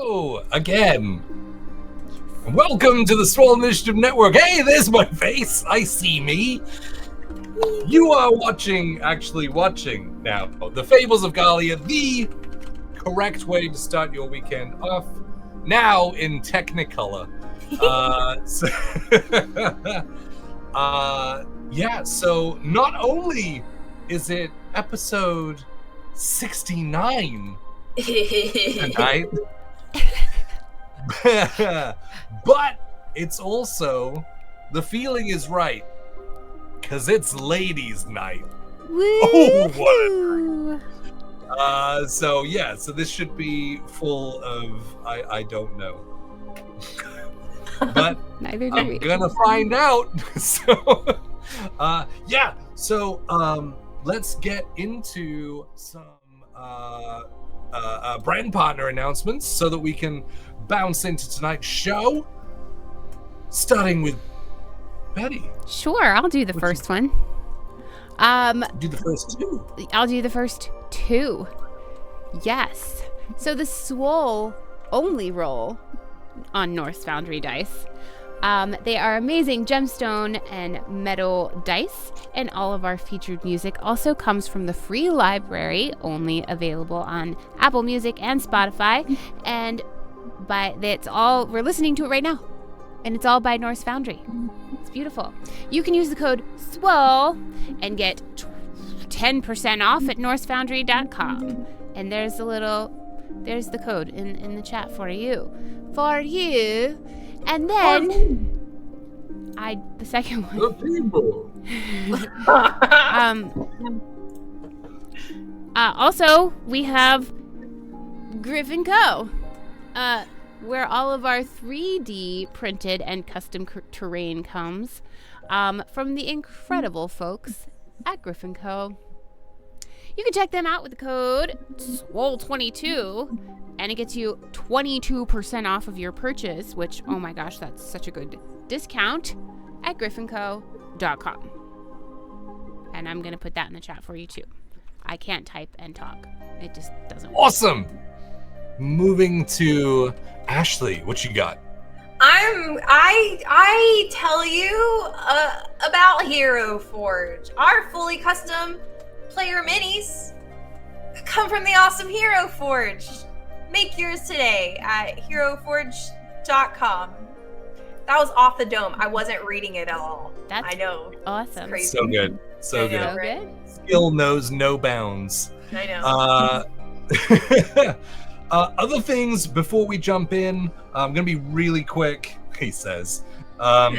Hello again. Welcome to the Swole Initiative Network. Hey, there's my face. I see me. You are watching now, the Fables of Gahlia, the correct way to start your weekend off, now in Technicolor. So not only is it episode 69 tonight, but it's also, the feeling is right, because it's ladies' night. Woo! Oh, what? So this should be full of, I don't know. But I'm gonna find out. Let's get into some brand partner announcements so that we can bounce into tonight's show, starting with Betty. Sure, I'll do the first one. Do the first two. I'll do the first two. Yes. So the Swole only roll on Norse Foundry dice. They are amazing gemstone and metal dice, and all of our featured music also comes from the free library, only available on Apple Music and Spotify. And we're listening to it right now, and it's all by Norse Foundry. It's beautiful. You can use the code SWOLE and get 10% off at norsefoundry.com. And there's the code in the chat for you. And then the second one. The people. Also, we have Griffin Co., where all of our 3D printed and custom terrain comes from the incredible folks at Griffin Co. You can check them out with the code SWOLE22, and it gets you 22% off of your purchase, which, oh my gosh, that's such a good discount, at griffinco.com. And I'm going to put that in the chat for you, too. I can't type and talk. It just doesn't work. Awesome! Moving to Ashley, what you got? I tell you about Hero Forge. Our fully custom player minis come from the awesome Hero Forge. Make yours today at heroforge.com. That was off the dome. I wasn't reading it at all. That's I know. Awesome. Crazy. So good. So good. So good. Skill knows no bounds. I know. Other things before we jump in, I'm going to be really quick, he says, so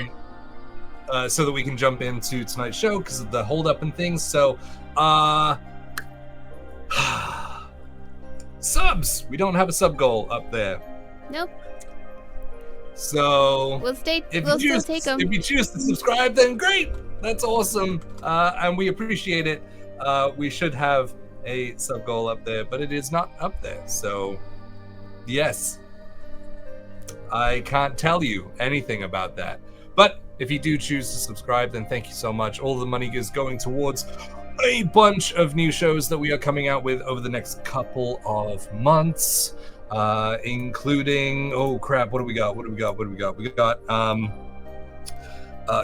that we can jump into tonight's show because of the hold up and things. So, subs. We don't have a sub goal up there. Nope. So We'll still take them. If you choose to subscribe, then great. That's awesome. And we appreciate it. We should have a sub goal up there, but it is not up there. So, yes. I can't tell you anything about that. But if you do choose to subscribe, then thank you so much. All the money is going towards a bunch of new shows that we are coming out with over the next couple of months, including, oh crap, what do we got? We got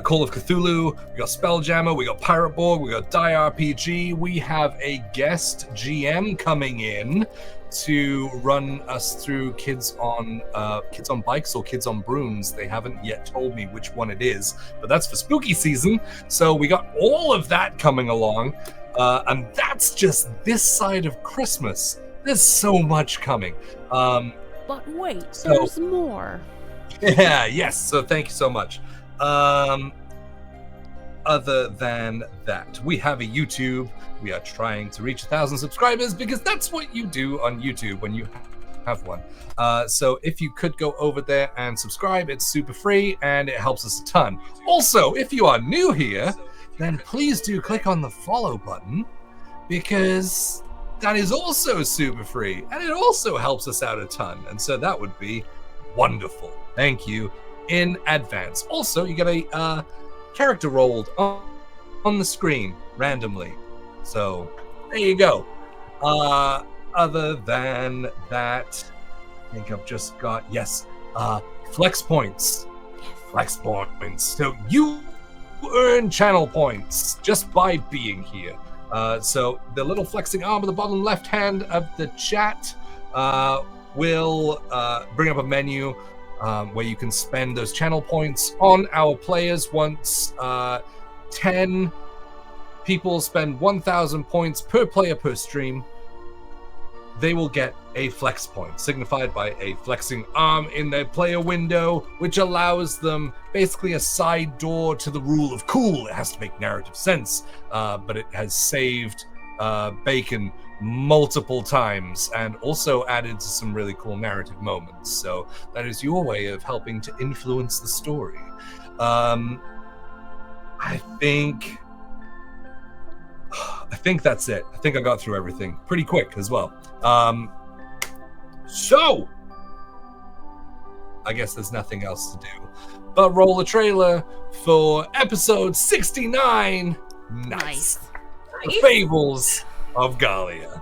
Call of Cthulhu, we got Spelljammer, we got Pirate Borg, we got ttrpg. We have a guest GM coming in to run us through Kids on Bikes or Kids on Brooms. They haven't yet told me which one it is, but that's for spooky season. So we got all of that coming along, and that's just this side of Christmas. There's so much coming. But wait, there's more. Yeah, yes. So thank you so much. Other than that, we have a YouTube. We are trying to reach 1,000 subscribers because that's what you do on YouTube when you have one. So if you could go over there and subscribe, it's super free and it helps us a ton. Also, if you are new here, then please do click on the follow button because that is also super free and it also helps us out a ton. And so that would be wonderful. Thank you in advance. Also, you get a character rolled on the screen randomly. So there you go. Other than that, think I've just got, yes, flex points. Flex points. So you earn channel points just by being here. So the little flexing arm at the bottom left hand of the chat will bring up a menu where you can spend those channel points on our players. Once 10 people spend 1,000 points per player per stream, they will get a flex point, signified by a flexing arm in their player window, which allows them basically a side door to the rule of cool. It has to make narrative sense, but it has saved Bacon multiple times and also added to some really cool narrative moments. So that is your way of helping to influence the story. I think that's it. I think I got through everything pretty quick as well. So I guess there's nothing else to do but roll a trailer for episode 69. Nice. The Fables of Gahlia.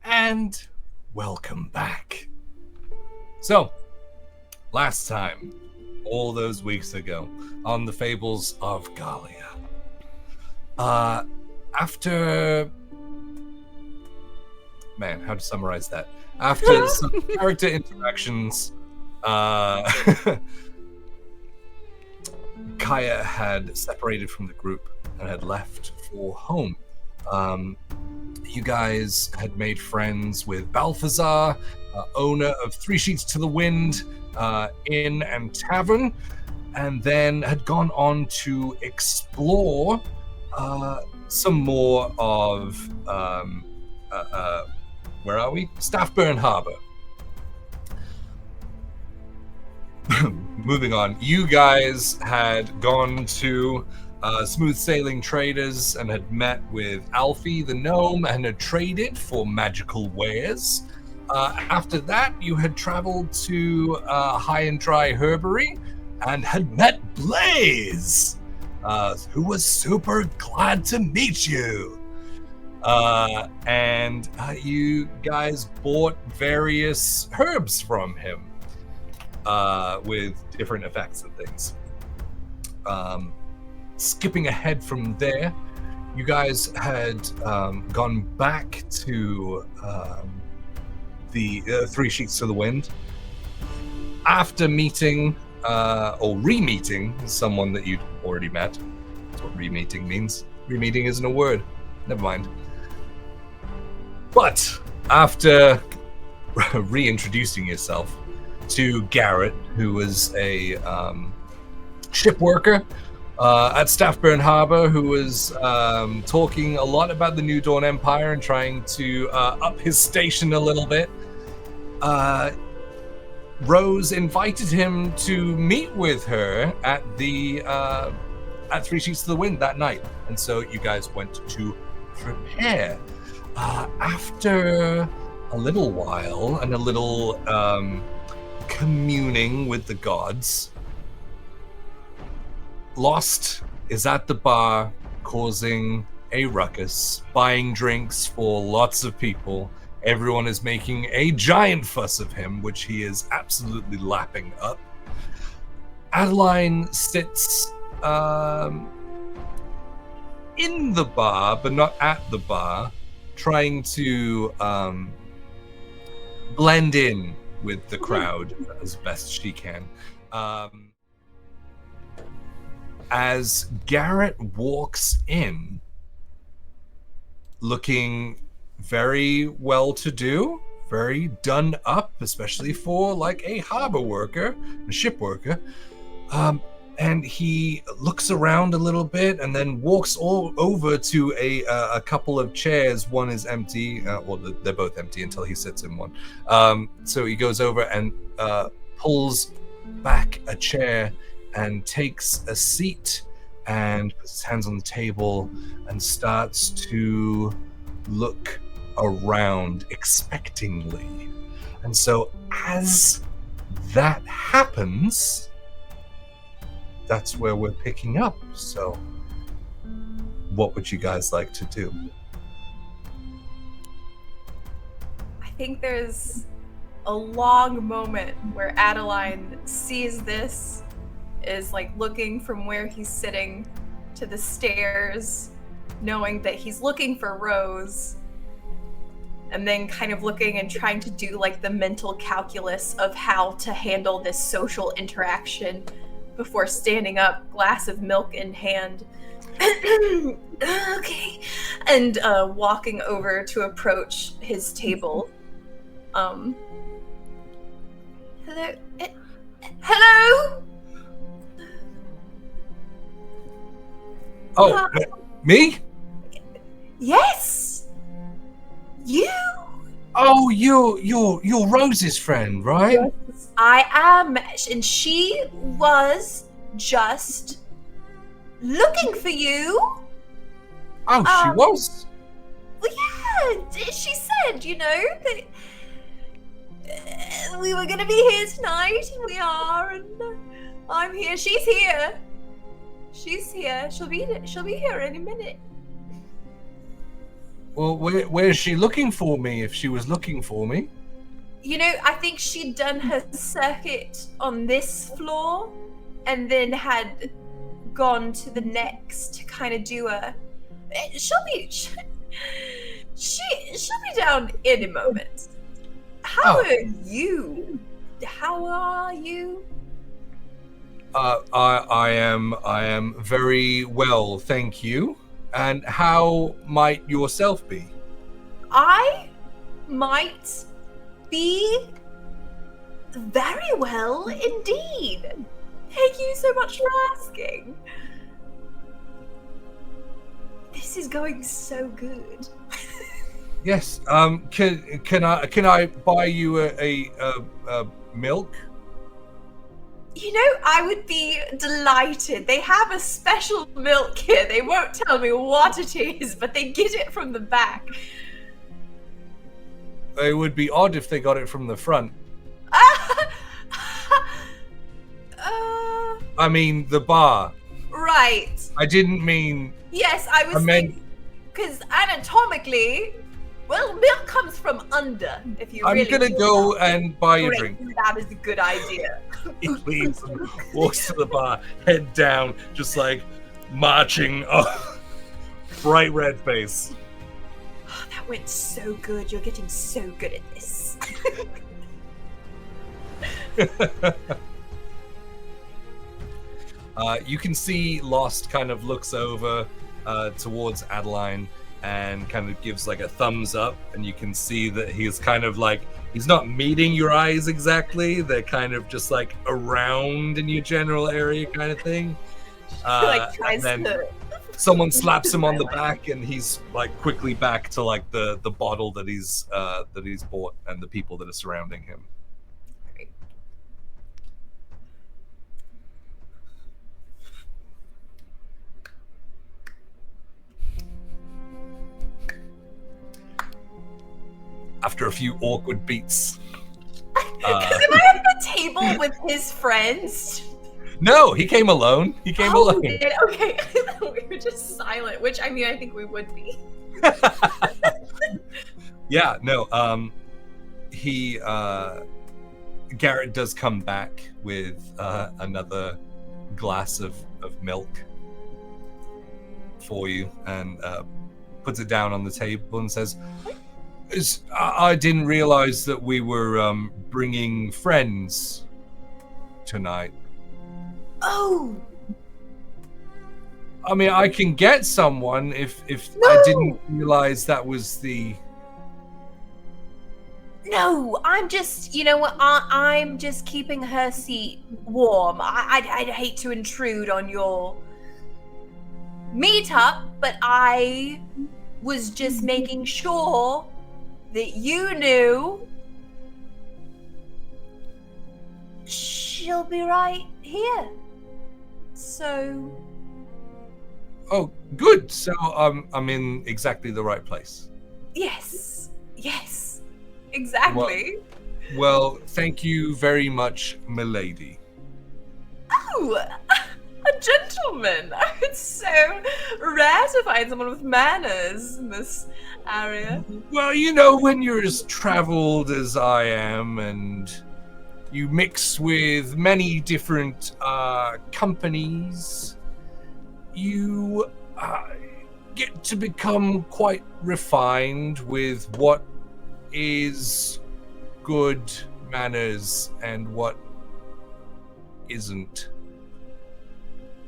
And welcome back. So, last time, all those weeks ago, on the Fables of Gahlia, after... Man, how to summarize that? After some character interactions, Kaya had separated from the group and had left for home. You guys had made friends with Balthazar, owner of Three Sheets to the Wind Inn and Tavern, and then had gone on to explore some more of, where are we? Staffburn Harbor. Moving on, you guys had gone to Smooth Sailing Traders and had met with Alfie the gnome and had traded for magical wares. After that, you had traveled to High and Dry Herbery and had met Blaze, who was super glad to meet you. And you guys bought various herbs from him with different effects and things. Skipping ahead from there, you guys had gone back to the Three Sheets to the Wind after meeting or re-meeting someone that you'd already met. That's what re-meeting means. Re-meeting isn't a word. Never mind. But after reintroducing yourself to Garrett, who was a ship worker at Staffburn Harbor, who was talking a lot about the New Dawn Empire and trying to up his station a little bit. Rose invited him to meet with her at the at Three Sheets to the Wind that night, and so you guys went to prepare. After a little while and a little communing with the gods, Lost is at the bar causing a ruckus, buying drinks for lots of people. Everyone is making a giant fuss of him, which he is absolutely lapping up. Adeline sits in the bar, but not at the bar, trying to blend in with the crowd as best she can. As Garrett walks in, looking very well-to-do, very done up, especially for like a harbor worker, a ship worker, and he looks around a little bit and then walks all over to a couple of chairs. One is empty, well, they're both empty until he sits in one. So he goes over and pulls back a chair and takes a seat and puts his hands on the table and starts to look around expectingly. And so as that happens, that's where we're picking up. So what would you guys like to do? I think there's a long moment where Adeline sees this, is like looking from where he's sitting to the stairs, knowing that he's looking for Rose, and then kind of looking and trying to do like the mental calculus of how to handle this social interaction before standing up, glass of milk in hand. Okay. And walking over to approach his table. Hello? Hello? Oh, me? Yes! You? Oh, you're Rose's friend, right? I am, and she was just looking for you. Oh, she was? Well, yeah, she said, that we were going to be here tonight, and we are, and I'm here. She's here. She's here. She'll be here any minute. Well, where's she looking for me if she was looking for me? I think she'd done her circuit on this floor and then had gone to the next to kind of do a... She'll be down any moment. How are you? How are you? I am very well, thank you. And how might yourself be? I might be very well indeed. Thank you so much for asking. This is going so good. Yes. Can I buy you a milk? I would be delighted. They have a special milk here. They won't tell me what it is, but they get it from the back. It would be odd if they got it from the front. I mean, the bar. Right. I didn't mean... Yes, I thinking... Because anatomically... Well, milk comes from under, if you really... I'm gonna go and buy a drink. That is a good idea. He leaves and walks to the bar, head down, just like marching up. Bright red face. Oh, that went so good. You're getting so good at this. You can see Lost kind of looks over towards Adeline and kind of gives like a thumbs up, and you can see that he's kind of like, he's not meeting your eyes exactly, they're kind of just like around in your general area kind of thing. Like tries and then to. someone slaps him on the back, and he's like quickly back to like the bottle that he's bought and the people that are surrounding him. After a few awkward beats. Am I at the table with his friends? No, he came alone. He came alone. Okay, we were just silent, which I mean, I think we would be. Yeah, no. Garrett does come back with another glass of milk for you, and puts it down on the table and says, I didn't realize that we were bringing friends tonight. Oh. I mean, I can get someone if No. I didn't realize that was the... No, I'm just, you know what, I'm just keeping her seat warm. I'd hate to intrude on your meetup, but I was just making sure that you knew she'll be right here. So... Oh, good. So I'm in exactly the right place. Yes, exactly. Well, thank you very much, milady. Oh, a gentleman. It's so rare to find someone with manners in this area. Well, you know, when you're as traveled as I am and you mix with many different companies, you get to become quite refined with what is good manners and what isn't.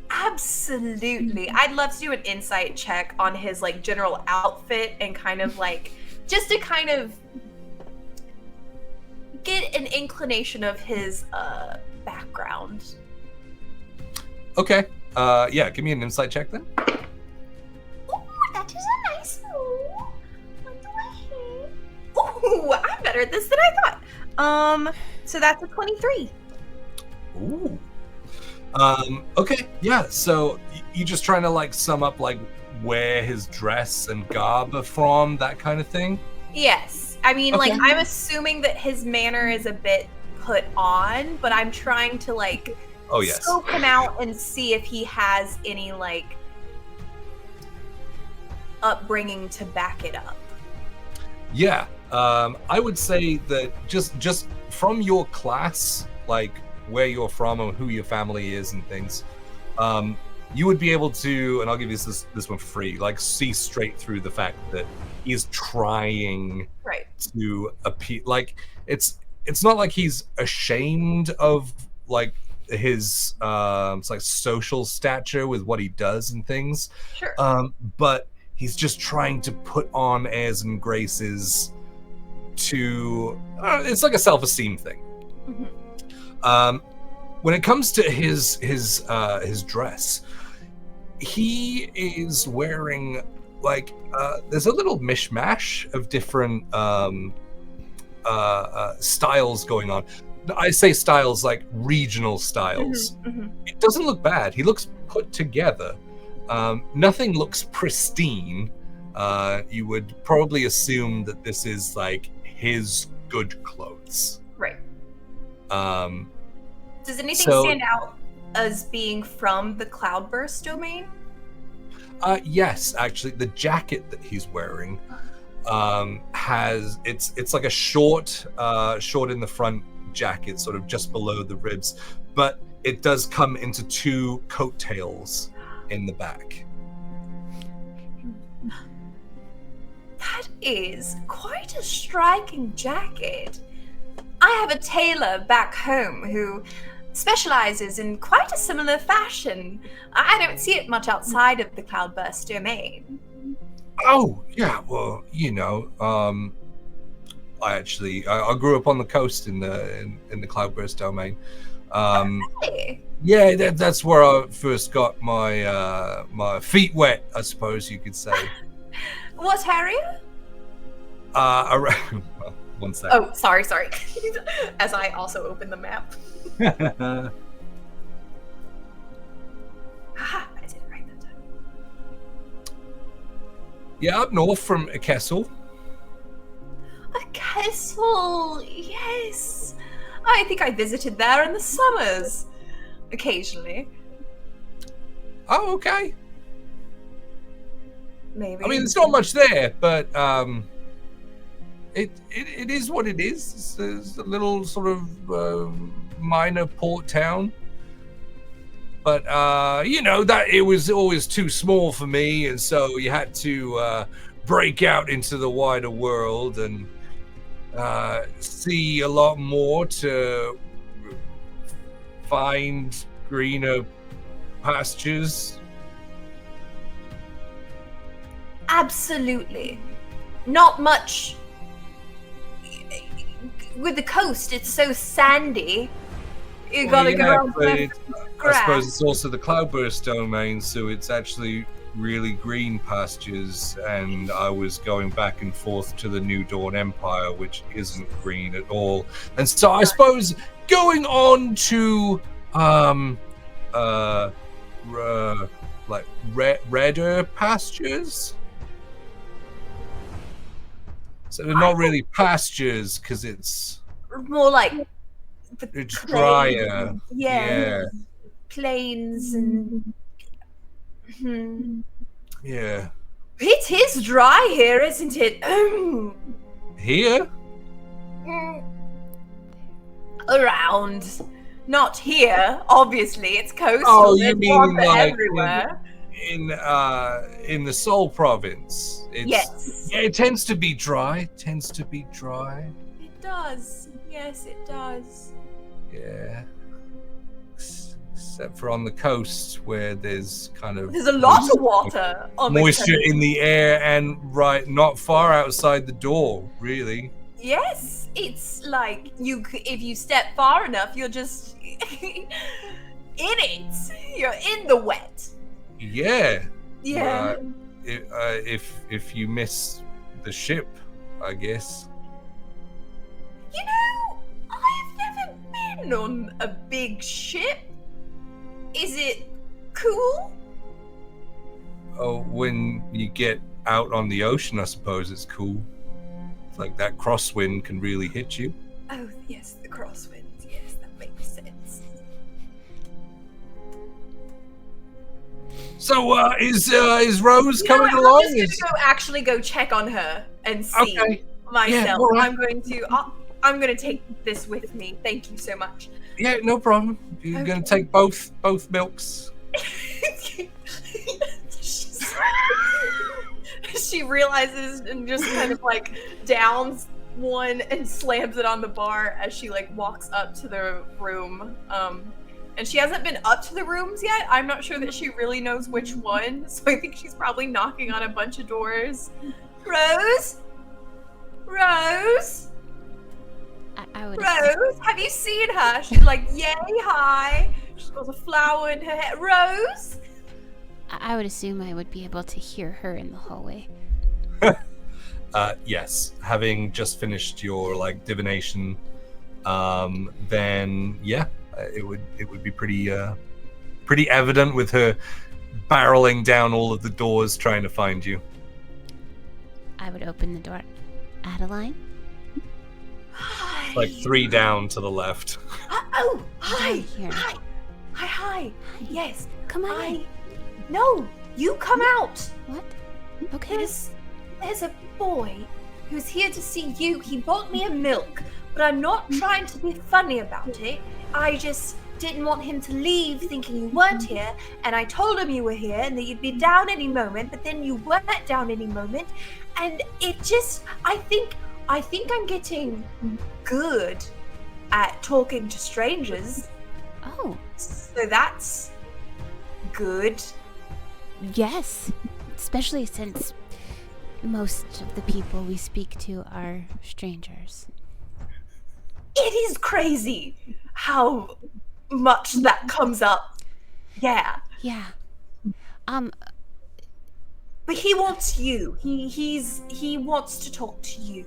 Absolutely. I'd love to do an insight check on his like general outfit and kind of like just to kind of get an inclination of his background. Okay. Yeah, give me an insight check then. Ooh, that is a nice roll. What do I have? Ooh, I'm better at this than I thought. So that's a 23. Ooh. Okay, yeah, so you just trying to like sum up like where his dress and garb are from, that kind of thing? Yes. I mean, Okay. like, I'm assuming that his manner is a bit put on, but I'm trying to, like, Oh, yes. scope him out and see if he has any, like, upbringing to back it up. Yeah, I would say that just from your class, like where you're from and who your family is and things, you would be able to, and I'll give you this one for free, like see straight through the fact that he's trying Right. to appear. Like it's not like he's ashamed of like his it's like social stature with what he does and things. Sure. But he's just trying to put on airs and graces to it's like a self-esteem thing. Mm-hmm. When it comes to his dress, he is wearing like there's a little mishmash of different styles going on. I say styles like regional styles. Mm-hmm. It doesn't look bad. He looks put together. Nothing looks pristine. You would probably assume that this is like his good clothes. Right. Does anything so- stand out as being from the Cloudburst domain? Yes, actually, the jacket that he's wearing has it's like a short in the front jacket, sort of just below the ribs, but it does come into two coattails in the back. That is quite a striking jacket. I have a tailor back home who specializes in quite a similar fashion. I don't see it much outside of the Cloudburst domain. Oh, yeah, well, you know, I grew up on the coast in the Cloudburst domain. Hey. Yeah, that's where I first got my my feet wet, I suppose you could say. What area? Around, well, one second. Oh, sorry. As I also open the map. Haha, I didn't write that down. Yeah, up north from Kessel. A castle, yes. I think I visited there in the summers, occasionally. Oh, okay. Maybe. I mean, there's not much there, but it is what it is. It's a little sort of minor port town. But you know, that it was always too small for me, and so you had to break out into the wider world and see a lot more to find greener pastures. Absolutely. Not much. With the coast, it's so sandy. You gotta go around but there I for suppose grass. it's also the cloudburst domain, so it's actually really green pastures, and I was going back and forth to the New Dawn Empire, which isn't green at all. And so I suppose going on to like redder pastures. So they're not really pastures because it's More like the drier. plains. Yeah. Plains and. Yeah. It is dry here, isn't it? Here? Around. Not here, obviously. It's coastal. Oh, you There's mean water like everywhere. in the Swole province? Yes. Yeah, it tends to be dry. It does. Yes, it does. Yeah. Except for on the coast where there's kind of There's a lot of water on moisture the coast. in the air and right not far outside the door, really. Yes, it's like if you step far enough, you're just in it. You're in the wet. Yeah. Yeah. If you miss the ship, I guess. You know, I've never been on a big ship. Is it cool? Oh, when you get out on the ocean, I suppose it's cool. It's like that crosswind can really hit you. Oh, yes, the crosswinds. Yes, that makes sense. So, is Rose coming I'm along? just gonna go check on her and see Okay. myself. Yeah, all right. I'm gonna take this with me. Thank you so much. Yeah, no problem. You're gonna take both milks. She realizes and just kind of like downs one and slams it on the bar as she like walks up to the room. And she hasn't been up to the rooms yet. I'm not sure that she really knows which one, so I think she's probably knocking on a bunch of doors. Rose? I would Rose? Have you seen her? She's like, yay, hi. She's got a flower in her hair. Rose? I would assume I would be able to hear her in the hallway. Yes. Having just finished your like divination, then yeah, it would be pretty evident with her barreling down all of the doors trying to find you. I would open the door. Adeline? Hi. Like 3 down to the left. Oh, hi. Here. Hi. Yes. Come on in. No, you come out. What? Okay. There's a boy who's here to see you. He bought me a milk, but I'm not trying to be funny about it. I just didn't want him to leave thinking you weren't here, and I told him you were here and that you'd be down any moment, but then you weren't down any moment, and it just, I think I'm getting good at talking to strangers. Oh, So that's good. yes. Especially since most of the people we speak to are strangers. It is crazy how much that comes up. Yeah. Yeah. But he wants you. He wants to talk to you.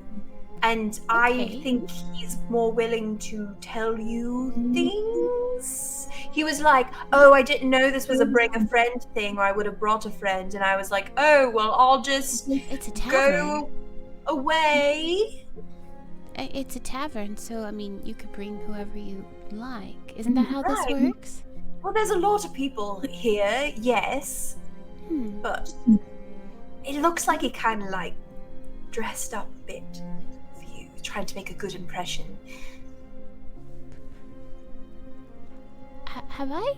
And I think he's more willing to tell you things. He was like, oh, I didn't know this was a bring a friend thing, or I would have brought a friend. And I was like, oh, well, I'll just It's a tavern. go away. It's a tavern, so, I mean, you could bring whoever you like. Isn't that how this Right. works? Well, there's a lot of people here, yes. But it looks like he kind of like dressed up a bit for you, trying to make a good impression. Have I?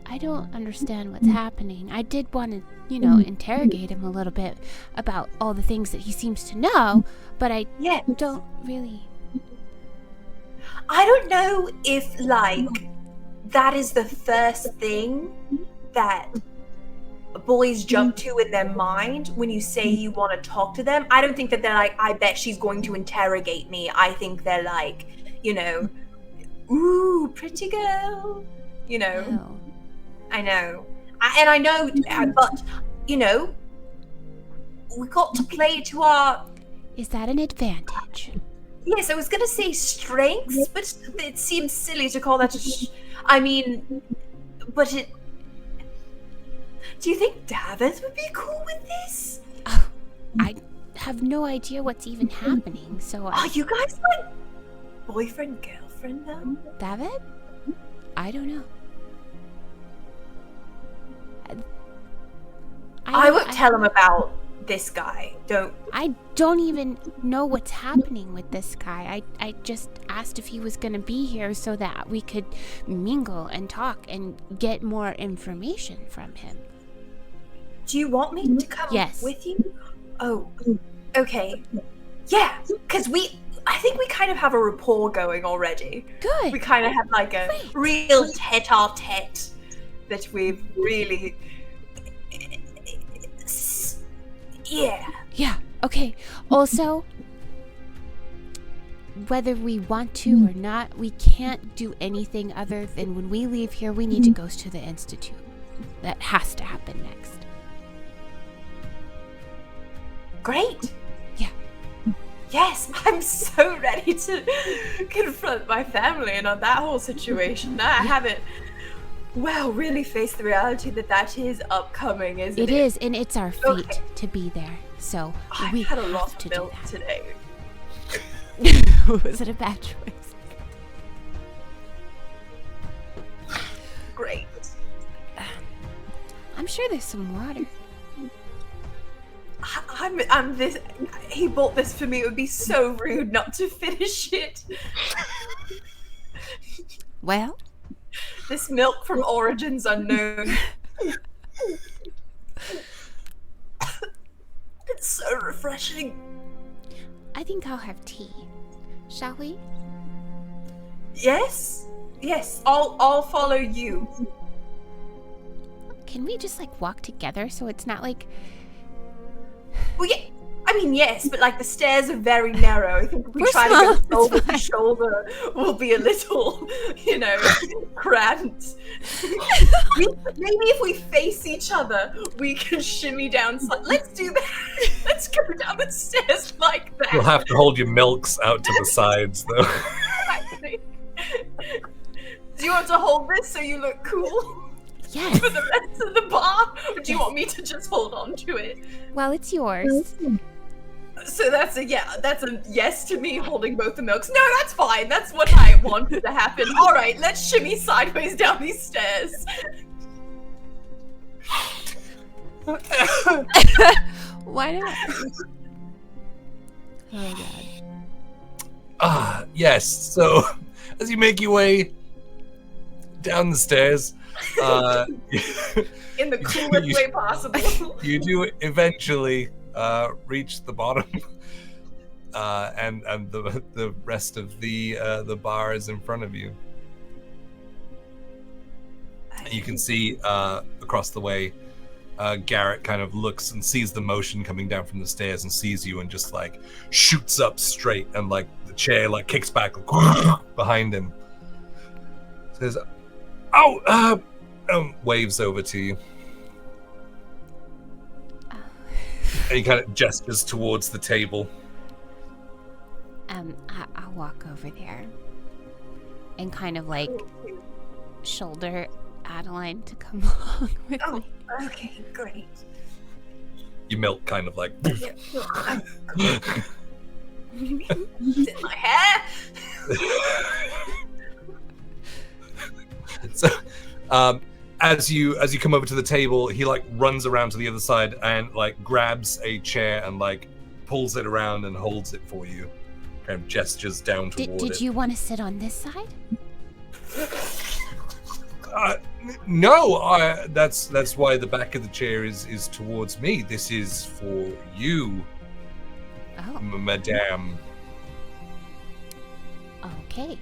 I don't understand what's happening. I did want to, interrogate him a little bit about all the things that he seems to know, but I don't really. I don't know if, like, that is the first thing that boys jump to in their mind when you say you want to talk to them. I don't think that they're like, I bet she's going to interrogate me. I think they're like, ooh, pretty girl. Oh. I know. I know, but, we got to play to our... Is that an advantage? Yes, I was going to say strengths, but it seems silly to call that I mean, but it... Do you think David would be cool with this? Oh, I have no idea what's even happening, so Are you guys like boyfriend, girlfriend now? David? I don't know. I would tell him about this guy. I don't even know what's happening with this guy. I just asked if he was going to be here so that we could mingle and talk and get more information from him. Do you want me to come with you? Oh, okay. Yeah, because I think we kind of have a rapport going already. Good. We kind of have like a real tete-a-tete that we've really... Yeah, okay. Also, whether we want to or not, we can't do anything other than when we leave here, we need to go to the Institute. That has to happen next. Great. Yeah. Yes, I'm so ready to confront my family and on that whole situation. I haven't, really faced the reality that is upcoming, isn't it? It is, and it's our fate to be there. So we had a have lot to of milk do today. that. Was it a bad choice? Great. I'm sure there's some water. I'm this. He bought this for me. It would be so rude not to finish it. Well, this milk from origins unknown. It's so refreshing. I think I'll have tea. Shall we? Yes. I'll follow you. Can we just walk together so it's not like... Well, yeah. I mean, yes, but the stairs are very narrow. I think if we try to go shoulder to shoulder, we'll be a little, cramped. Maybe if we face each other, we can shimmy down. Let's do that. Let's go down the stairs like that. You'll have to hold your milks out to the sides, though. Exactly. Do you want to hold this so you look cool? Yes. For the rest of the bar? Or do you want me to just hold on to it? Well, it's yours. So that's a yes to me holding both the milks. No, that's fine. That's what I wanted to happen. All right, let's shimmy sideways down these stairs. Why not? Oh god. Yes. So, as you make your way down the stairs, in the coolest way possible. You do eventually reach the bottom, and the rest of the bar is in front of you. And you can see across the way, Garrett kind of looks and sees the motion coming down from the stairs and sees you and just shoots up straight, and the chair kicks back behind him. Says, Waves over to you. Oh. And he kind of gestures towards the table. I'll walk over there and kind of like shoulder Adeline to come along with me. Okay, great. You melt kind of like. It's in my hair. So, as you come over to the table, he like runs around to the other side and like grabs a chair and like pulls it around and holds it for you. Kind of gestures down toward it. Did you want to sit on this side? No, that's why the back of the chair is towards me. This is for you, Oh, madame. okay.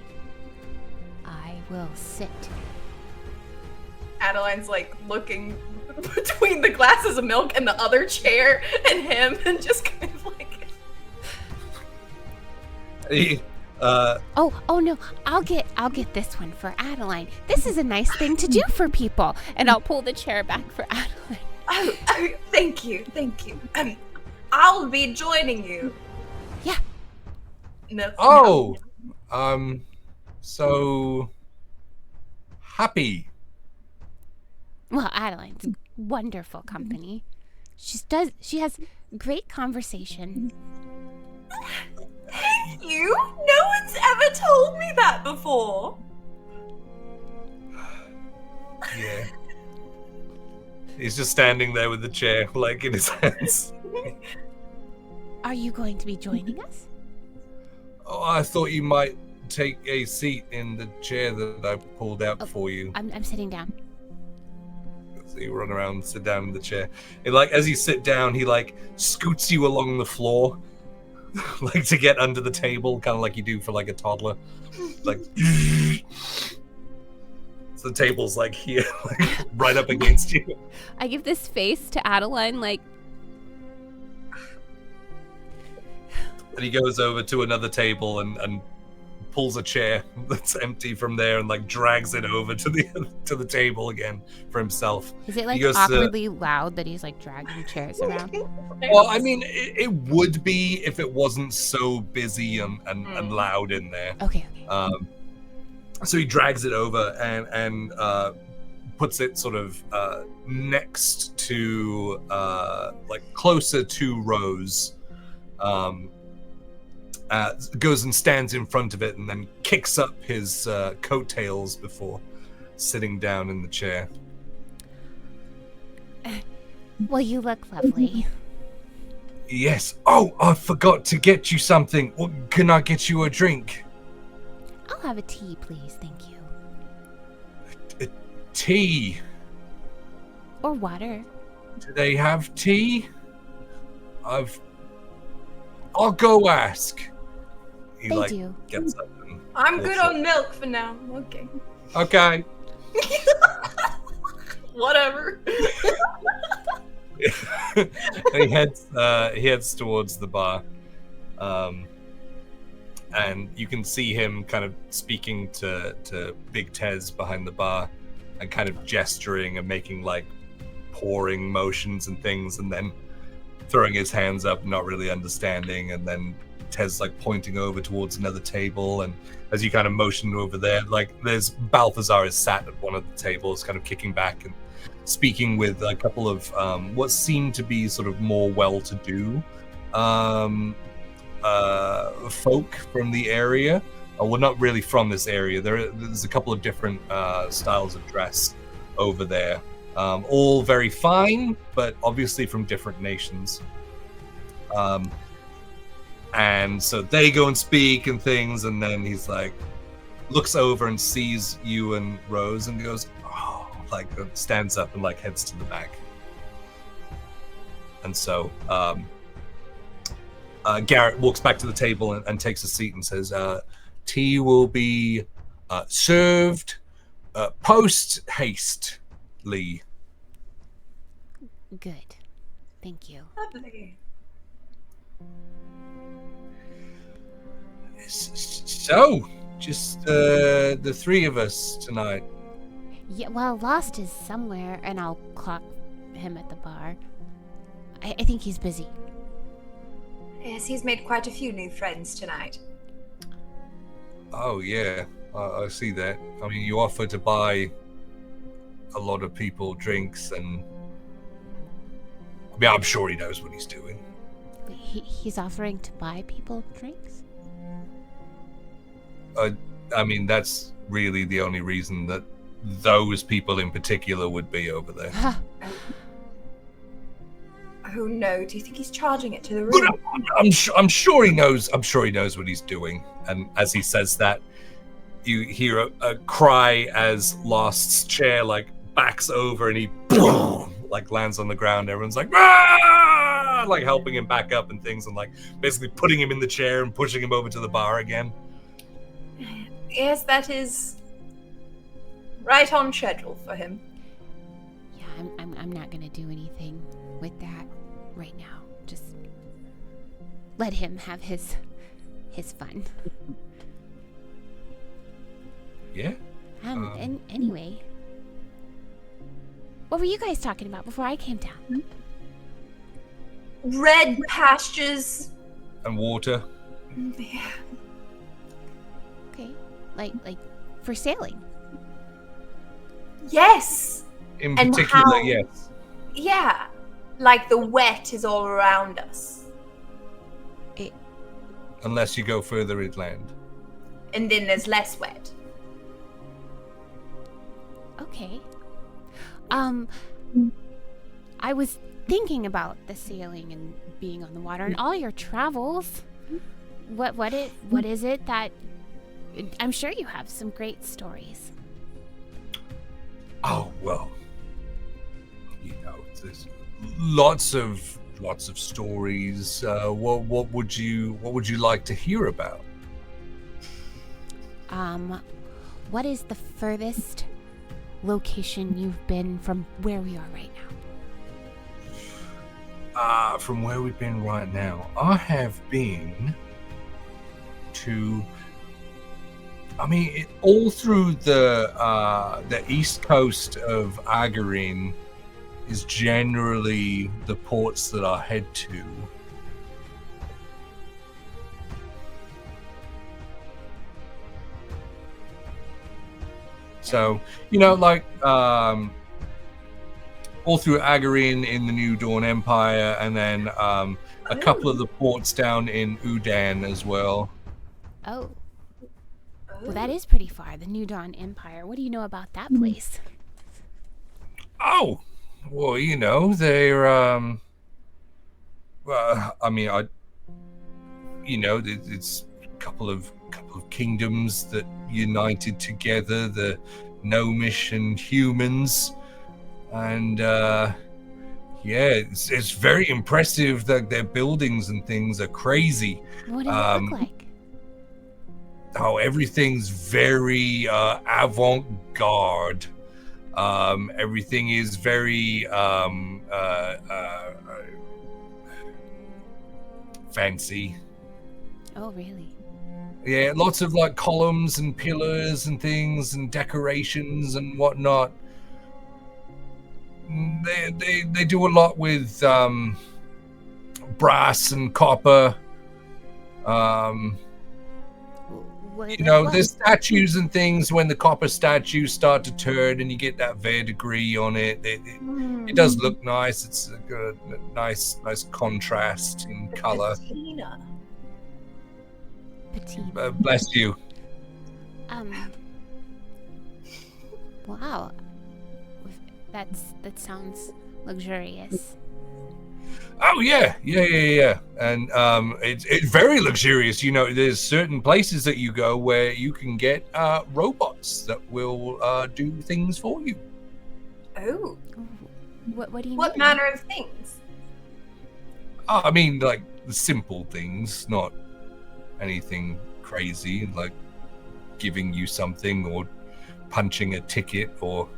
I will sit. Adeline's like looking between the glasses of milk and the other chair and him, and just kind of like. Oh no! I'll get this one for Adeline. This is a nice thing to do for people, and I'll pull the chair back for Adeline. Oh, thank you. I'll be joining you. Yeah. No. Oh, so happy. Well, Adeline's wonderful company. She has great conversation. Thank you. No one's ever told me that before. Yeah. He's just standing there with the chair, like in his hands. Are you going to be joining us? Oh, I thought you might take a seat in the chair that I pulled out for you. I'm sitting down. So you run around and sit down in the chair. And like as you sit down, he like scoots you along the floor, like to get under the table, kind of like you do for like a toddler. Like, so the table's like here, like, right up against you. I give this face to Adeline, like. And he goes over to another table and pulls a chair that's empty from there and like drags it over to the table again for himself. Is it like goes, awkwardly loud that he's like dragging chairs around? Well, I mean, it would be if it wasn't so busy and loud in there. Okay. So he drags it over and puts it sort of next to like closer to Rose. Goes and stands in front of it and then kicks up his coattails before sitting down in the chair. Well, you look lovely. Yes. Oh, I forgot to get you something. Well, can I get you a drink? I'll have a tea, please. Thank you. Tea. Or water. Do they have tea? I'll go ask. He They like do. gets up and I'm walks good up. on milk for now. Okay. Okay. Whatever. he heads towards the bar, and you can see him kind of speaking to Big Tez behind the bar, and kind of gesturing and making like pouring motions and things, and then throwing his hands up, not really understanding, and then Tez like pointing over towards another table, and as you kind of motion over there, like there's Balthazar is sat at one of the tables, kind of kicking back and speaking with a couple of what seem to be sort of more well-to-do folk from the area. Well, not really from this area. There's a couple of different styles of dress over there, all very fine, but obviously from different nations. And so they go and speak and things, and then he's like, looks over and sees you and Rose and goes, oh, like stands up and like heads to the back. And so Garrett walks back to the table and takes a seat and says, tea will be served post-hastely. Good. Thank you. Lovely. So, just the three of us tonight. Yeah, well, Lost is somewhere, and I'll clock him at the bar. I think he's busy. Yes, he's made quite a few new friends tonight. Oh yeah, I see that. I mean, you offer to buy a lot of people drinks, and I mean, I'm sure he knows what he's doing. He's offering to buy people drinks? I mean, that's really the only reason that those people in particular would be over there. Oh no! Do you think he's charging it to the But room? I'm sure he knows. I'm sure he knows what he's doing. And as he says that, you hear a cry as Lost's chair like backs over and he like lands on the ground. Everyone's like, "Ah!" Like helping him back up and things, and like basically putting him in the chair and pushing him over to the bar again. Yes, that is right on schedule for him. Yeah, I'm not gonna do anything with that right now. Just let him have his fun. Yeah. And anyway, what were you guys talking about before I came down? Red pastures. And water. Yeah. Okay, like for sailing. Yes. In And particular, how- yes. Yeah. Like the wet is all around us. Unless you go further inland. And then there's less wet. Okay. I was thinking about the sailing and being on the water and all your travels. What is it that I'm sure you have some great stories. Oh well. You know, there's lots of stories. What would you like to hear about? What is the furthest location you've been from where we are right now? From where we've been right now, I have been to. I mean, all through the east coast of Agarin is generally the ports that I head to. So, you know, like all through Agarin in the New Dawn Empire, and then a couple of the ports down in Udan as well. Oh. Well, that is pretty far, the New Dawn Empire. What do you know about that place? Oh, well, you know, they're I mean, it's a couple of kingdoms that united together, the gnomish and humans, and yeah, it's very impressive that their buildings and things are crazy. What does it look like? Oh, everything's very avant-garde. Everything is very fancy. Oh, really? Yeah, lots of like columns and pillars and things and decorations and whatnot. They do a lot with brass and copper. You know, there's statues and things. When the copper statues start to turn and you get that verdigris on it, it does look nice. It's a nice contrast in color. Patina. Bless you. Wow. That sounds luxurious. Oh yeah, and it's very luxurious. You know, there's certain places that you go where you can get robots that will do things for you. Oh. What do you mean? What manner of things? I mean, like the simple things, not anything crazy, like giving you something or punching a ticket or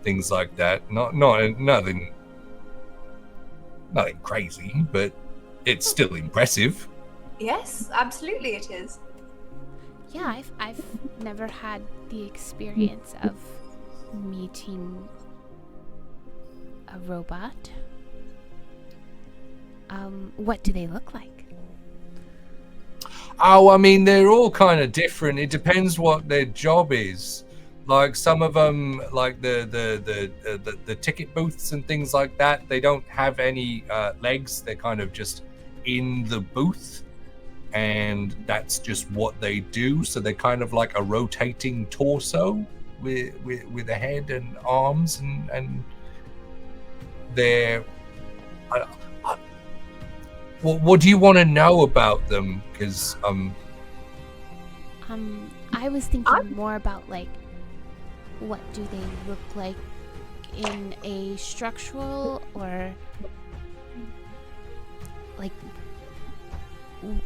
things like that. Nothing crazy, but it's still impressive. Yes, absolutely it is. Yeah, I've never had the experience of meeting a robot. What do they look like? Oh, I mean, they're all kind of different. It depends what their job is. Like some of them, like the ticket booths and things like that, they don't have any legs. They're kind of just in the booth, and that's just what they do. So they're kind of like a rotating torso with a head and arms, and they're. What do you want to know about them? Because I was thinking more about like, what do they look like in a structural or like,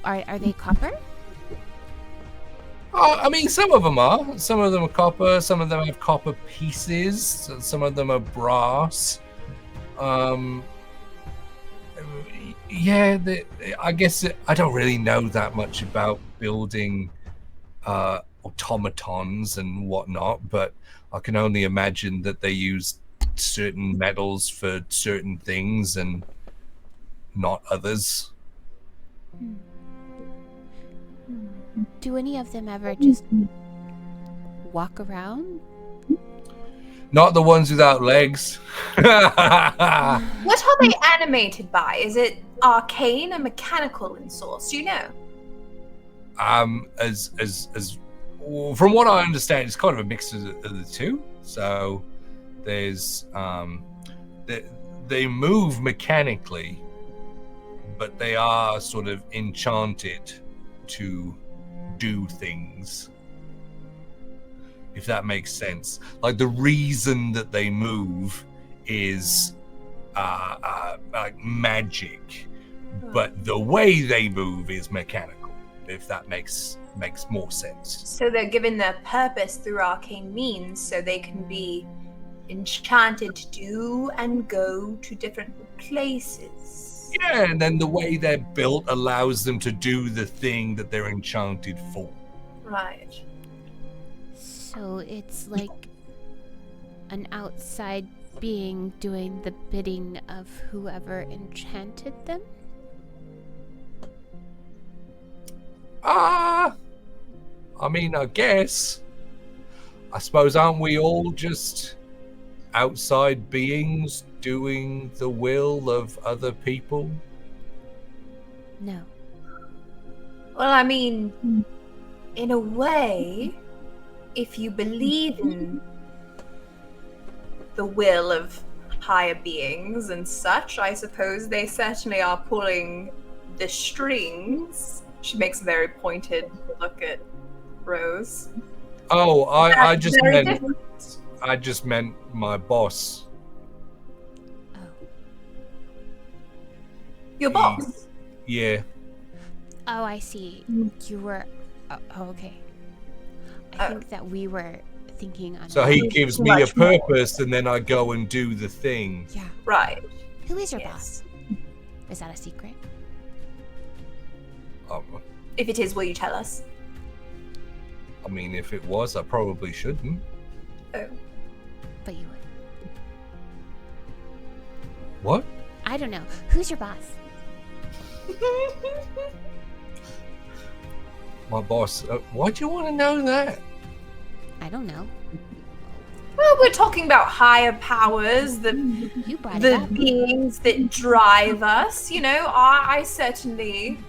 are they copper? I mean, some of them are. Some of them are copper. Some of them have copper pieces. Some of them are brass. Yeah, I guess I don't really know that much about building automatons and whatnot, but I can only imagine that they use certain metals for certain things and not others. Do any of them ever just walk around? Not the ones without legs. What are they animated by? Is it arcane and mechanical in source? Do you know? As from what I understand, it's kind of a mix of the two. So there's they move mechanically, but they are sort of enchanted to do things, if that makes sense. Like the reason that they move is like magic, but the way they move is mechanical, if that makes more sense. So they're given their purpose through arcane means, so they can be enchanted to do and go to different places. Yeah, and then the way they're built allows them to do the thing that they're enchanted for. Right. So it's like an outside being doing the bidding of whoever enchanted them? I mean, I guess. I suppose, aren't we all just outside beings doing the will of other people? No. Well, I mean, in a way, if you believe in the will of higher beings and such, I suppose they certainly are pulling the strings. She makes a very pointed look at Rose. Oh, I just very meant different. I just meant my boss. Oh. Your boss? Yeah. Oh, I see. You were... Oh, okay. I think that we were thinking on... So he gives me a purpose, and then I go and do the thing. Yeah. Right. Who is your boss? Is that a secret? If it is, will you tell us? I mean, if it was, I probably shouldn't. Oh. But you would. What? I don't know. Who's your boss? My boss. Why do you want to know that? I don't know. Well, we're talking about higher powers, You brought it up. the beings that drive us. You know, I certainly...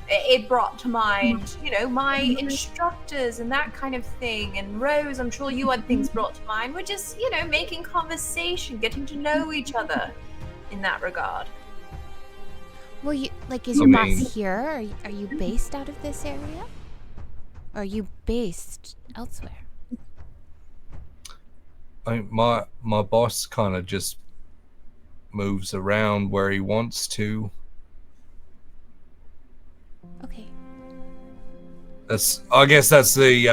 It brought to mind, you know, my instructors and that kind of thing. And Rose, I'm sure you had things brought to mind. We're just, you know, making conversation, getting to know each other in that regard. Well, you is your boss here? Are you based out of this area? Or are you based elsewhere? I mean, my boss kind of just moves around where he wants to. Okay. I guess that's the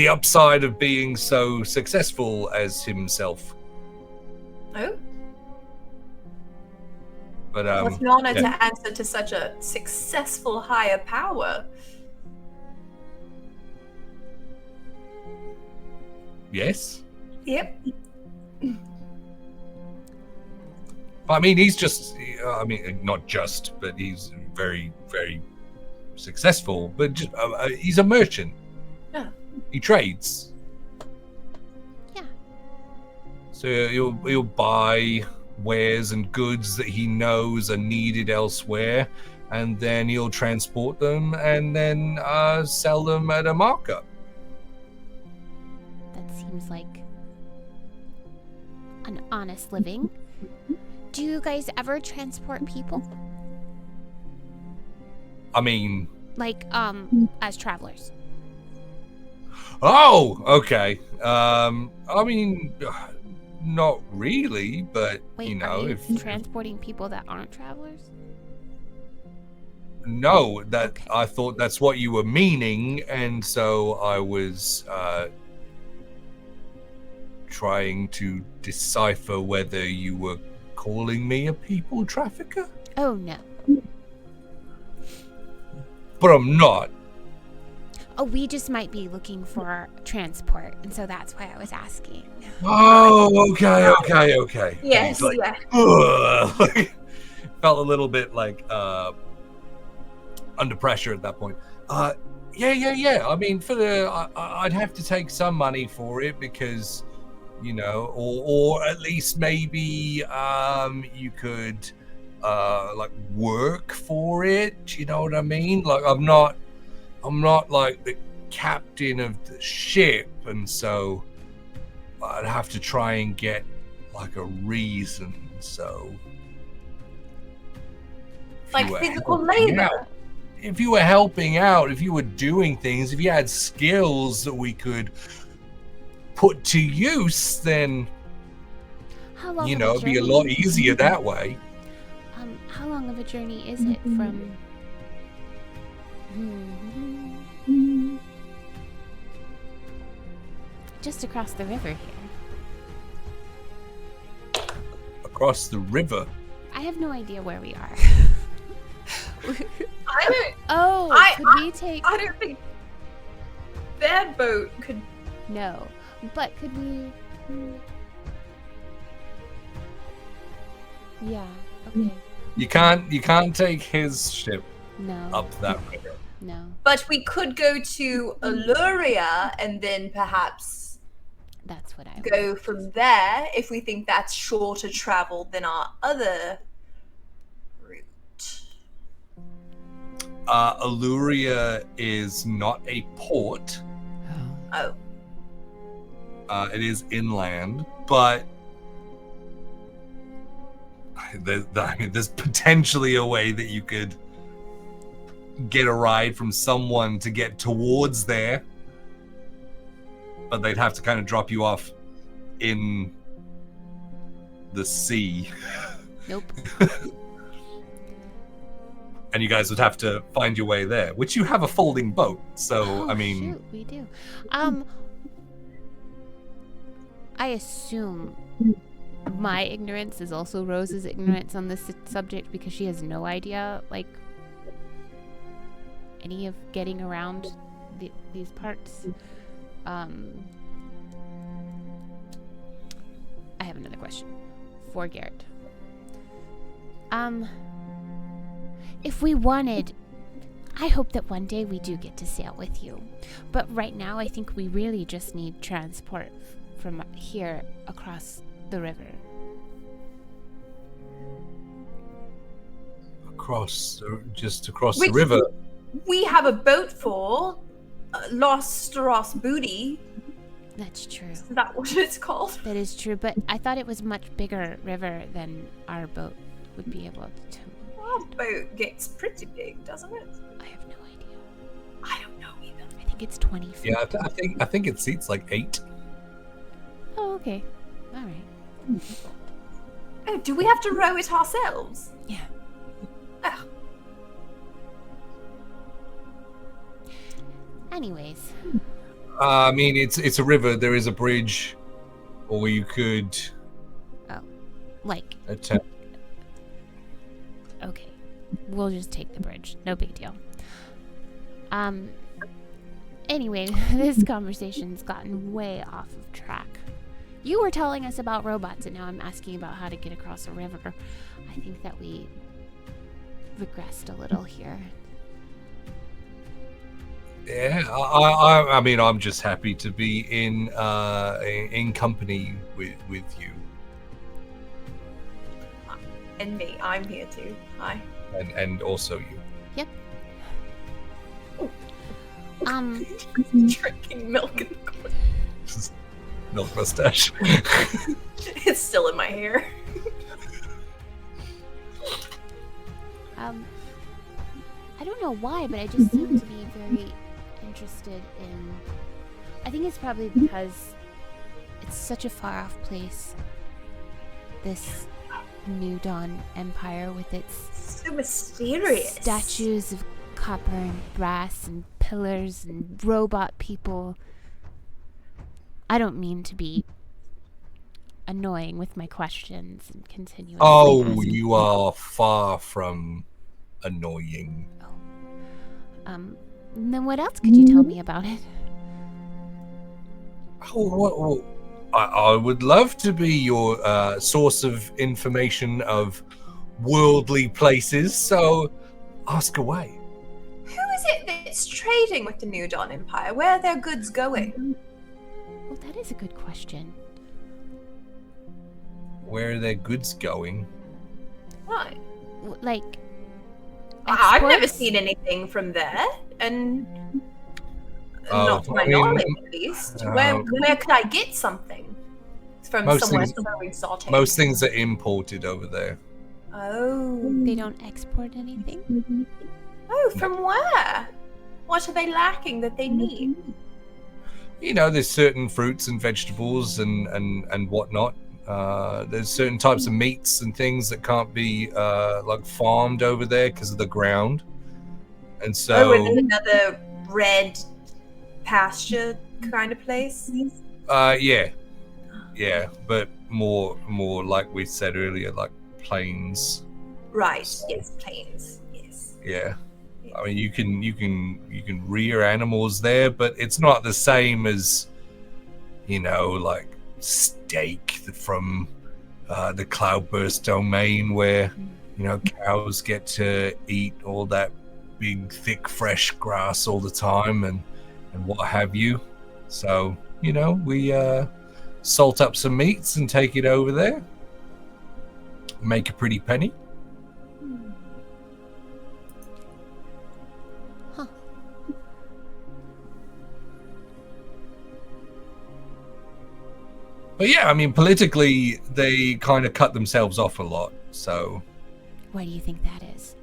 upside of being so successful as himself. Oh? But What an honor to answer to such a successful higher power. Yes. Yep. I mean, he's just, not just, but he's very, very successful. But just, he's a merchant. Yeah. He trades. Yeah. So he'll buy wares and goods that he knows are needed elsewhere, and then he'll transport them and then sell them at a markup. That seems like an honest living. Do you guys ever transport people? I mean... Like, as travelers? Oh, okay. I mean, not really, but, Wait, are you transporting people that aren't travelers? No, that Okay. I thought that's what you were meaning, and so I was trying to decipher whether you were calling me a people trafficker. Oh, no. But I'm not. Oh, we just might be looking for transport, and so that's why I was asking. Oh, okay. Yes, Like, yeah. felt a little bit like under pressure at that point. Yeah. I mean, I'd have to take some money for it because, or at least maybe you could like work for it. You know what I mean? Like I'm not like the captain of the ship, and so I'd have to try and get like a reason. So Like physical labor. If you were helping out, if you were doing things, if you had skills that we could put to use, then How long it'd be a lot easier that way. How long of a journey is it from? Just across the river here. Across the river. I have no idea where we are. I We take? don't think their boat could. No, but could we? Yeah. Okay. You can't take his ship No. up that river. No. But we could go to Alluria and then perhaps That's what I go from there if we think that's shorter travel than our other route. Alluria is not a port. Oh. It is inland, but there's potentially a way that you could get a ride from someone to get towards there, but they'd have to kind of drop you off in the sea. Nope. And you guys would have to find your way there, which you have a folding boat, so Oh, I mean... shoot, we do. I assume my ignorance is also Rose's ignorance on this subject because she has no idea, like, any of getting around these parts. I have another question for Garrett. If we wanted, I hope that one day we do get to sail with you. But right now, I think we really just need transport from here across the river. Across the river. We have a boat for Lost Ross Booty. That's true. Is that what it's called? That is true, but I thought it was much bigger river than our boat would be able to. Our boat gets pretty big, doesn't it? I have no idea. I don't know either. I think it's 20 feet. Yeah, I think it seats like 8. Oh, okay. All right. Oh, do we have to row it ourselves? Yeah. Oh. Anyways. I mean, it's a river. There is a bridge, or you could Like, attempt. okay. We'll just take the bridge. No big deal. Anyway, this conversation's gotten way off of track. You were telling us about robots, and now I'm asking about how to get across a river. I think that we regressed a little here. Yeah, I mean, I'm just happy to be in company with you. And me, I'm here too. Hi. And also you. Yep. Drinking milk in the corner. Milk mustache. It's still in my hair. I don't know why, but I just seem to be very interested in... I think it's probably because it's such a far-off place. This New Dawn Empire with its... So mysterious. Statues of copper and brass and pillars and robot people. I don't mean to be annoying with my questions and continuing. Oh, you are far from annoying. Then what else could you tell me about it? Oh, I would love to be your source of information of worldly places, so ask away. Who is it that's trading with the New Dawn Empire? Where are their goods going? Well, that is a good question. Where are their goods going? Right. Like, I've never exports? seen anything from there, and Oh, not to my I mean, knowledge, at least. Where could I get something from Most somewhere things- serving saute? Most things are imported over there. Oh. They don't export anything? Oh, from where? What are they lacking that they need? You know, there's certain fruits and vegetables and whatnot. There's certain types of meats and things that can't be like farmed over there because of the ground. And so, Oh, and another red pasture kind of place? yeah, but more like we said earlier, like plains. Right, yes, plains, yes. Yeah, I mean you can rear animals there, but it's not the same as, you know, like steak from the Cloudburst domain, where, you know, cows get to eat all that big thick fresh grass all the time and what have you. So, you know, we salt up some meats and take it over there, make a pretty penny. But yeah, I mean, politically, they kind of cut themselves off a lot. So Why do you think that is?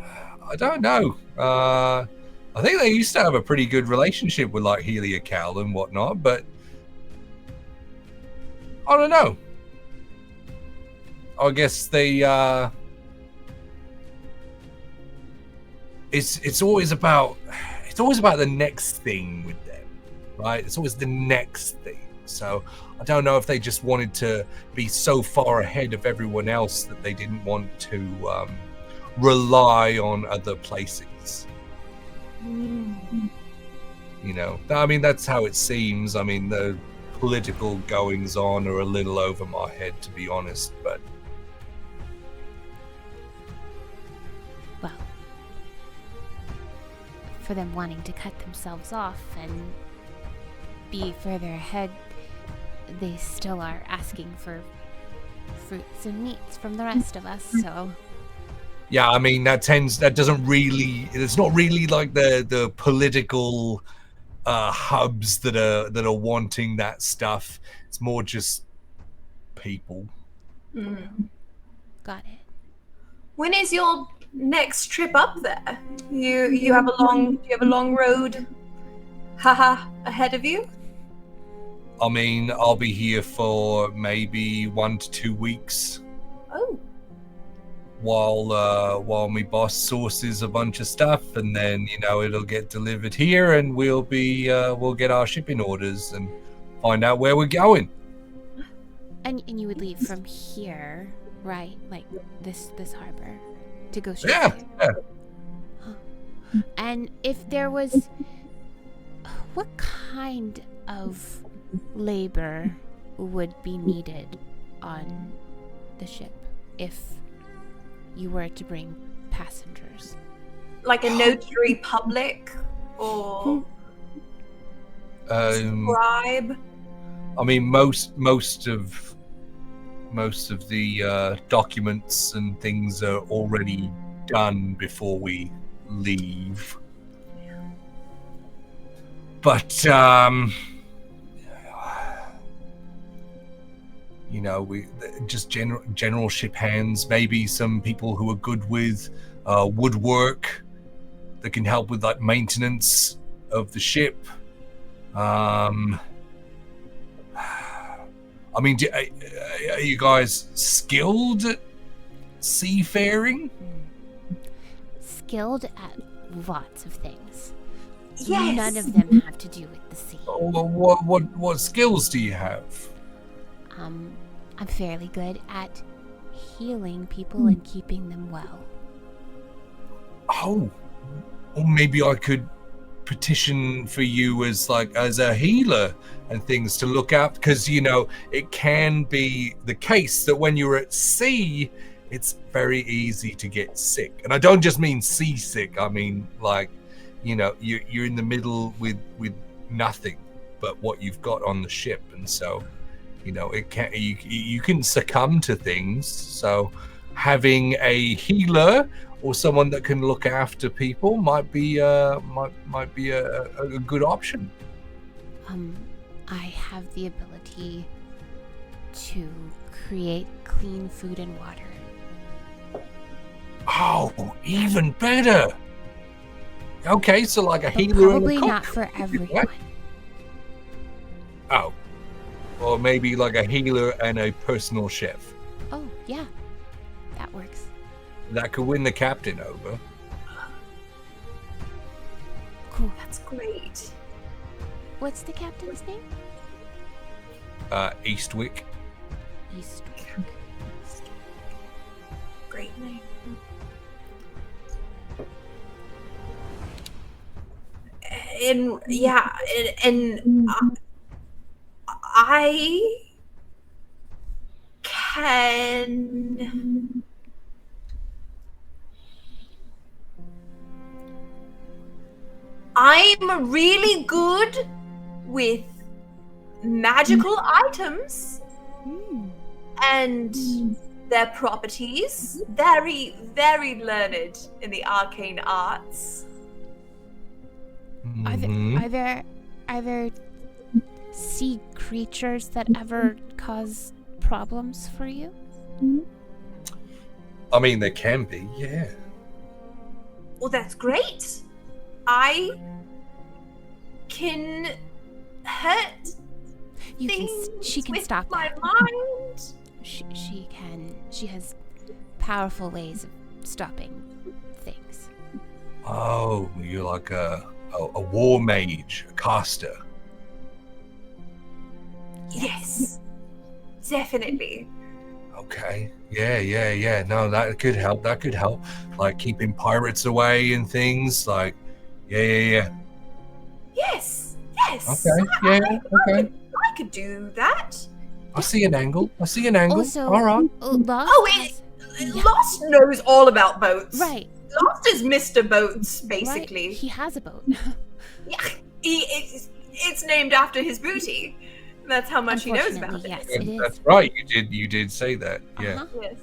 I don't know. I think they used to have a pretty good relationship with like Heliocal and whatnot, but I don't know. I guess they it's always about the next thing with them, right? It's always the next thing. So I don't know if they just wanted to be so far ahead of everyone else that they didn't want to rely on other places. You know, I mean, that's how it seems. I mean, the political goings on are a little over my head, to be honest, but Well, for them wanting to cut themselves off and be further ahead, they still are asking for fruits and meats from the rest of us, so... yeah, I mean, it's not really like the political hubs that are wanting that stuff. It's more just people. Got it. When is your next trip up there? You have a long road ahead of you? I mean, I'll be here for maybe 1 to 2 weeks Oh. while my boss sources a bunch of stuff, and then, you know, it'll get delivered here, and we'll get our shipping orders and find out where we're going. And you would leave from here, right? Like this harbor to go straight Yeah, there. yeah. And if there was What kind of labor would be needed on the ship if you were to bring passengers? Like a notary public or scribe? I mean, most of the documents and things are already done before we leave. But you know, we just general ship hands. Maybe some people who are good with woodwork that can help with like maintenance of the ship. I mean, are you guys skilled at seafaring? Skilled at lots of things. Yes. None of them have to do with the sea. What skills do you have? I'm fairly good at healing people and keeping them well. Oh, or maybe I could petition for you as a healer and things to look out, because you know it can be the case that when you're at sea, it's very easy to get sick. And I don't just mean seasick. I mean like, you know, you're in the middle with nothing but what you've got on the ship, and so you know it can you can succumb to things. So having a healer or someone that can look after people might be a good option. I have the ability to create clean food and water. Oh, even better. Okay, so like a But healer probably and a cook. not for everyone. Oh, or maybe like a healer and a personal chef. Oh, yeah. That works. That could win the captain over. Cool. That's great. What's the captain's name? Eastwick. Eastwick. Great name. And yeah, and I can. I'm really good with magical items and their properties. Very, very learned in the arcane arts. Are there sea creatures that ever cause problems for you? I mean, there can be, yeah. Well, that's great. I can hurt She can with stop my that. mind. She can. She has powerful ways of stopping things. Oh, you're like a war mage, a caster. Yes, definitely. Okay. Yeah. No, that could help. Like keeping pirates away and things. Like, yeah. Yes. Okay. Yeah. Okay. I could do that. I see an angle. Also, All right. Lost Oh, Lost knows all about boats. right. Lost is Mr. Boats, basically. Right. He has a boat. Yeah, it's named after his booty. That's how much he knows about it. Yes, it is. That's right. You did say that. Yeah. Uh-huh. Yes.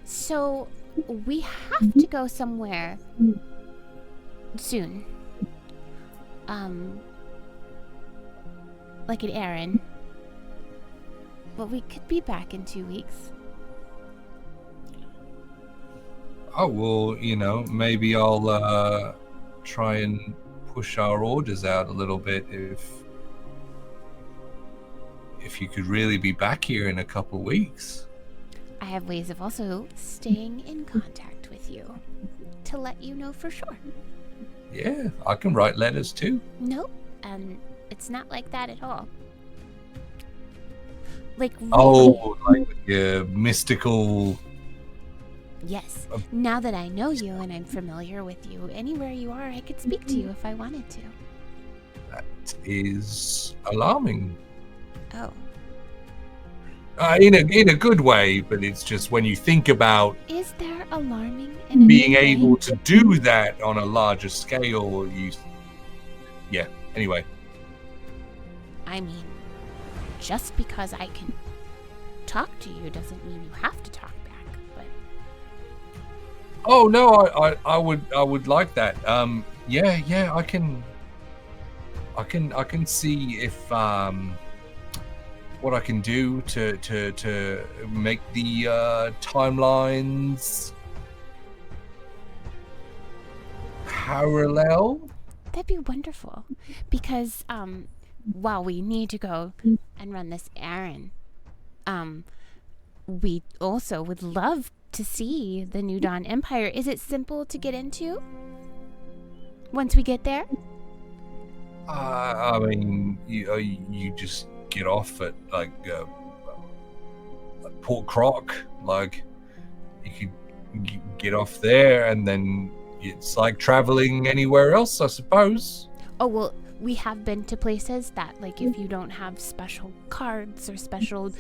So we have to go somewhere soon. Like an errand. But we could be back in 2 weeks. Oh well, you know, maybe I'll try and push our orders out a little bit if you could really be back here in a couple weeks. I have ways of also staying in contact with you to let you know for sure. Yeah, I can write letters too. Nope, it's not like that at all. Like really, Oh, like mystical. yes. Now that I know you and I'm familiar with you, anywhere you are, I could speak to you if I wanted to. is alarming. Oh. In a good way, but it's just when you think about Is there alarming in a being good way? able to do that on a larger scale, yeah. Anyway, I mean, just because I can talk to you doesn't mean you have to talk back. But oh no, I would like that. Yeah, I can see if what I can do to make the timelines parallel. that'd be wonderful, because while we need to go and run this errand, we also would love to see the New Dawn Empire. Is it simple to get into once we get there? I mean, you just get off at like Port Croc. Like you could get off there, and then it's like traveling anywhere else, I suppose. Oh, well, we have been to places that, like, if you don't have special cards or special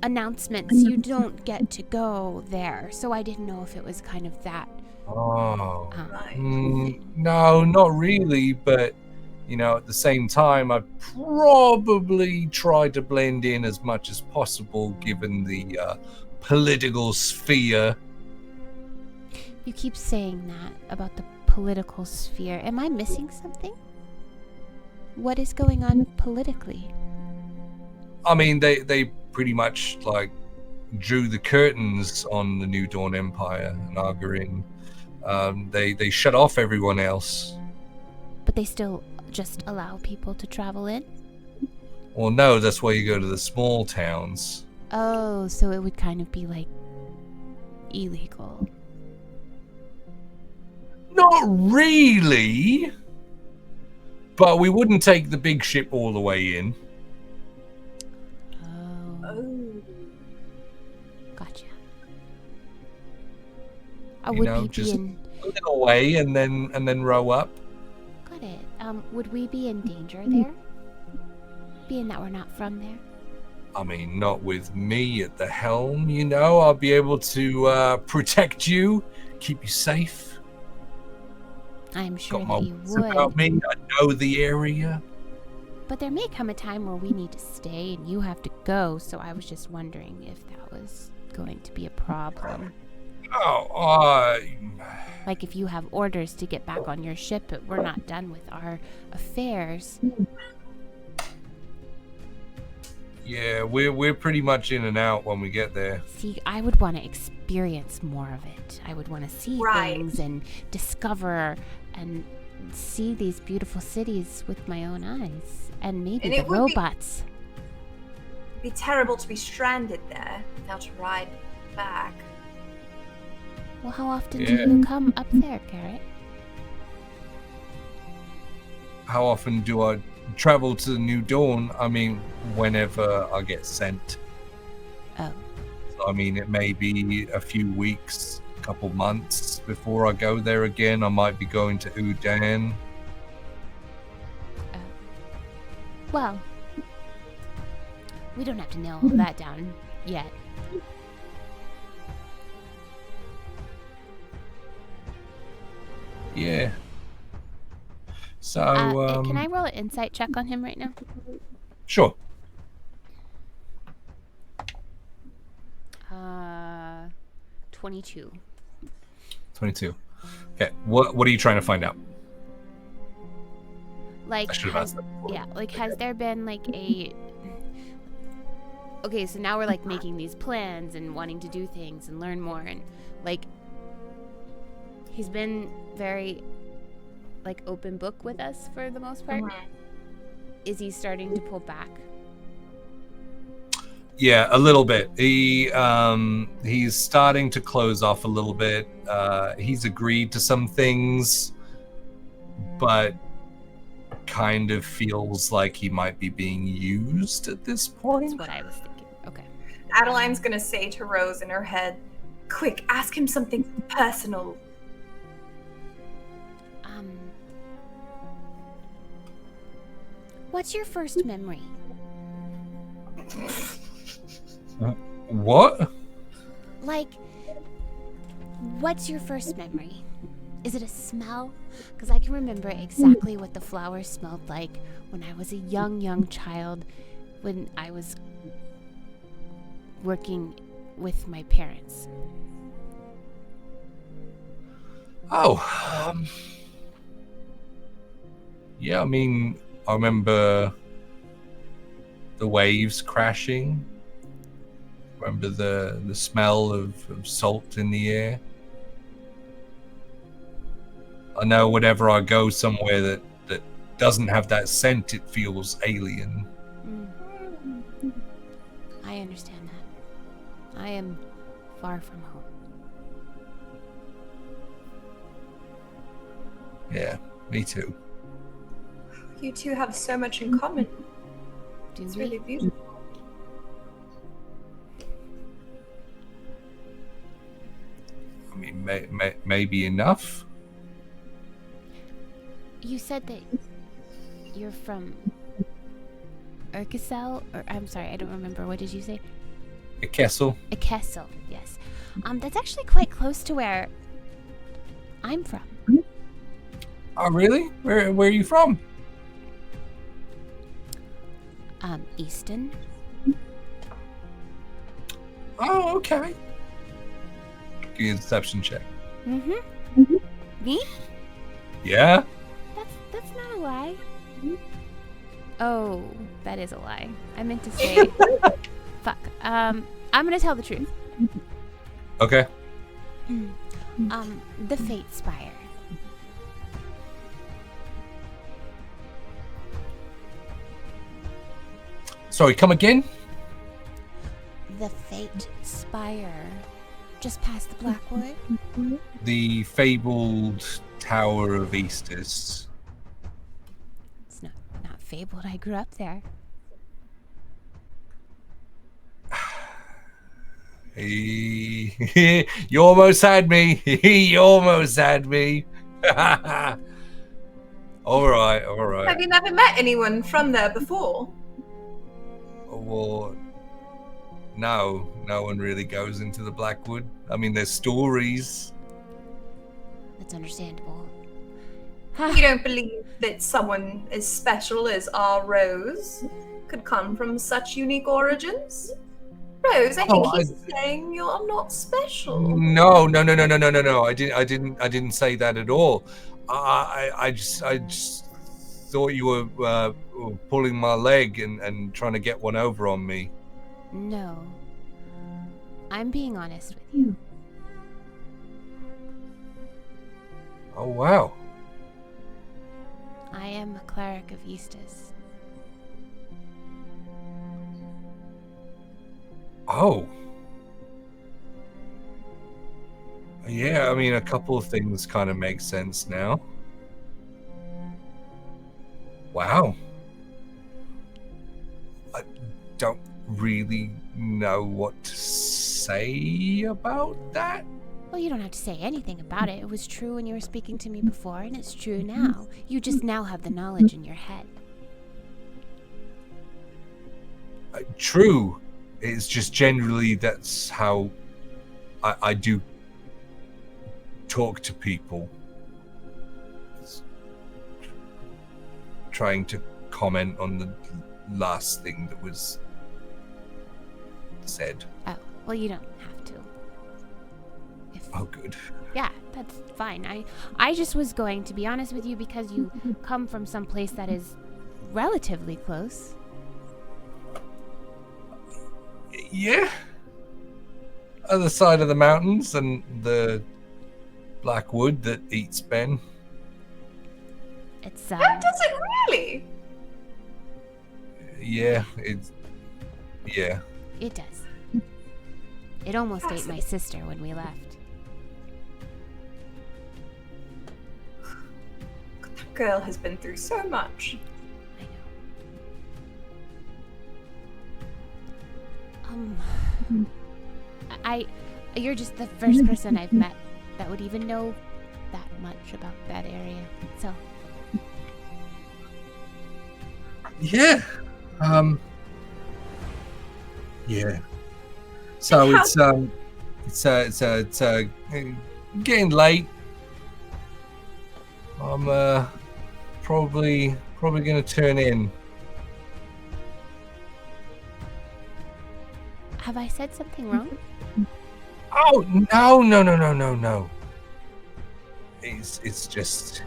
announcements, you don't get to go there. So I didn't know if it was kind of that. Oh, Right. no, not really. But at the same time, I'd probably try to blend in as much as possible, given the political sphere. You keep saying that about the political sphere. Am I missing something? What is going on politically? I mean, they pretty much like drew the curtains on the New Dawn Empire and Argarin. They shut off everyone else. But they still just allow people to travel in? Well, no, that's why you go to the small towns. Oh, so it would kind of be like illegal. Not really. But we wouldn't take the big ship all the way in. Oh, Oh. gotcha. Would we be just in? a little way and then row up. Got it. Would we be in danger there? Being that we're not from there. I mean, not with me at the helm, I'll be able to protect you, keep you safe. I'm sure Got my that you wits about would. me. I know the area. But there may come a time where we need to stay and you have to go. So I was just wondering if that was going to be a problem. Oh, Like if you have orders to get back on your ship, but we're not done with our affairs. yeah, we're pretty much in and out when we get there. See, I would want to experience more of it. I would want to see Right. things and discover and see these beautiful cities with my own eyes. And maybe And the it would be- robots. It'd be terrible to be stranded there without a ride back. Well, how often Yeah. do you come up there, Garrett? How often do I travel to the New Dawn? I mean, whenever I get sent. Oh, I mean, it may be a few weeks, a couple months before I go there again. I might be going to Udan. well, we don't have to nail all that down yet. Yeah. So, Can I roll an insight check on him right now? Sure. 22. 22. Okay. What are you trying to find out? Like, I should have asked that before. yeah, like, has there been like a? Okay, so now we're like making these plans and wanting to do things and learn more, and like, he's been very like open book with us for the most part. Is he starting to pull back? Yeah, a little bit. He's starting to close off a little bit. He's agreed to some things, but kind of feels like he might be being used at this point. That's what I was thinking. Okay. Adeline's gonna say to Rose in her head, "Quick, ask him something personal." What's your first memory? What? Like, what's your first memory? Is it a smell? Because I can remember exactly what the flowers smelled like when I was a young child, when I was working with my parents. Oh, yeah, I mean, I remember the waves crashing. Remember the smell of salt in the air. I know whenever I go somewhere that doesn't have that scent, it feels alien. I understand that. I am far from home. Yeah, me too. You two have so much in common. Do It's we? really beautiful. I mean, maybe enough. You said that you're from Urkesel, or I'm sorry, I don't remember. What did you say? A Kessel. A Kessel, yes. That's actually quite close to where I'm from. Oh, really? Where are you from? Easton. Oh, okay. Give me a deception check. Mm-hmm. Me? Yeah? That's not a lie. Oh, that is a lie. I meant to say fuck. I'm gonna tell the truth. Okay. The Fate Spire. Sorry, come again? The Fate Spire. Just past the Blackwood. The fabled Tower of Easters. It's not fabled. I grew up there. You almost had me. You almost had me. All right. Have you never met anyone from there before? Well, no one really goes into the Blackwood. I mean, there's stories. That's understandable. You don't believe that someone as special as our Rose could come from such unique origins? Rose, I think he's saying you're not special. No. I didn't say that at all. I just thought you were pulling my leg and trying to get one over on me. No. I'm being honest with you. Oh, wow. I am a cleric of Eastus. Oh. Yeah, I mean, a couple of things kind of make sense now. Wow. I don't really know what to say about that. Well, you don't have to say anything about it. It was true when you were speaking to me before, and it's true now. You just now have the knowledge in your head. True. It's just generally that's how I do talk to people. Trying to comment on the last thing that was said. Oh, well, you don't have to. Oh, good. Yeah, that's fine. I just was going to be honest with you because you come from some place that is relatively close. Yeah. Other side of the mountains and the Blackwood that eats Ben. It's That doesn't really. Yeah. It does. It almost ate my sister when we left. That girl has been through so much. I know. You're just the first person I've met that would even know that much about that area. So Yeah. Yeah. So it's getting late. I'm probably gonna turn in. Have I said something wrong? Oh no. It's just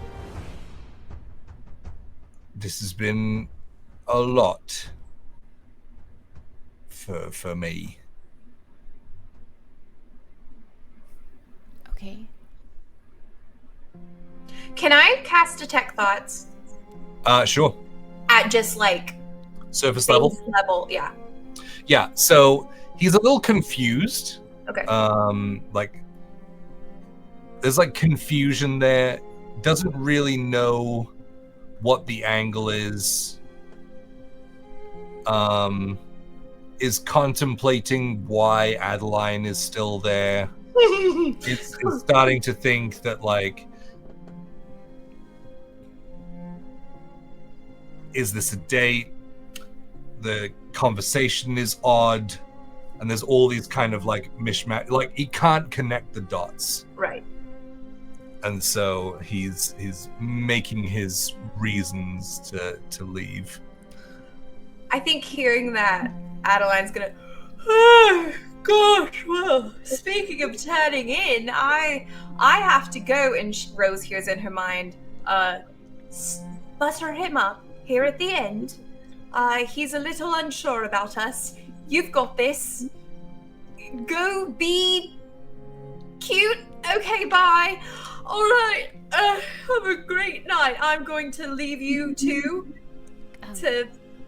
this has been a lot for me. Okay. Can I cast Detect Thoughts Sure. at just like Surface level. base level? Yeah. Yeah. So he's a little confused. Okay. Like there's like confusion there. Doesn't really know what the angle is. Is contemplating why Adeline is still there. It's starting to think that, like, is this a date? The conversation is odd, and there's all these kind of like mishmash. Like he can't connect the dots, Right. and so he's making his reasons to leave. I think hearing that, Adeline's gonna. Oh gosh. Well, speaking of turning in, I have to go. And Rose hears in her mind, butter him up here at the end. He's a little unsure about us. You've got this. Go be cute. Okay, bye. All right. Have a great night. I'm going to leave you two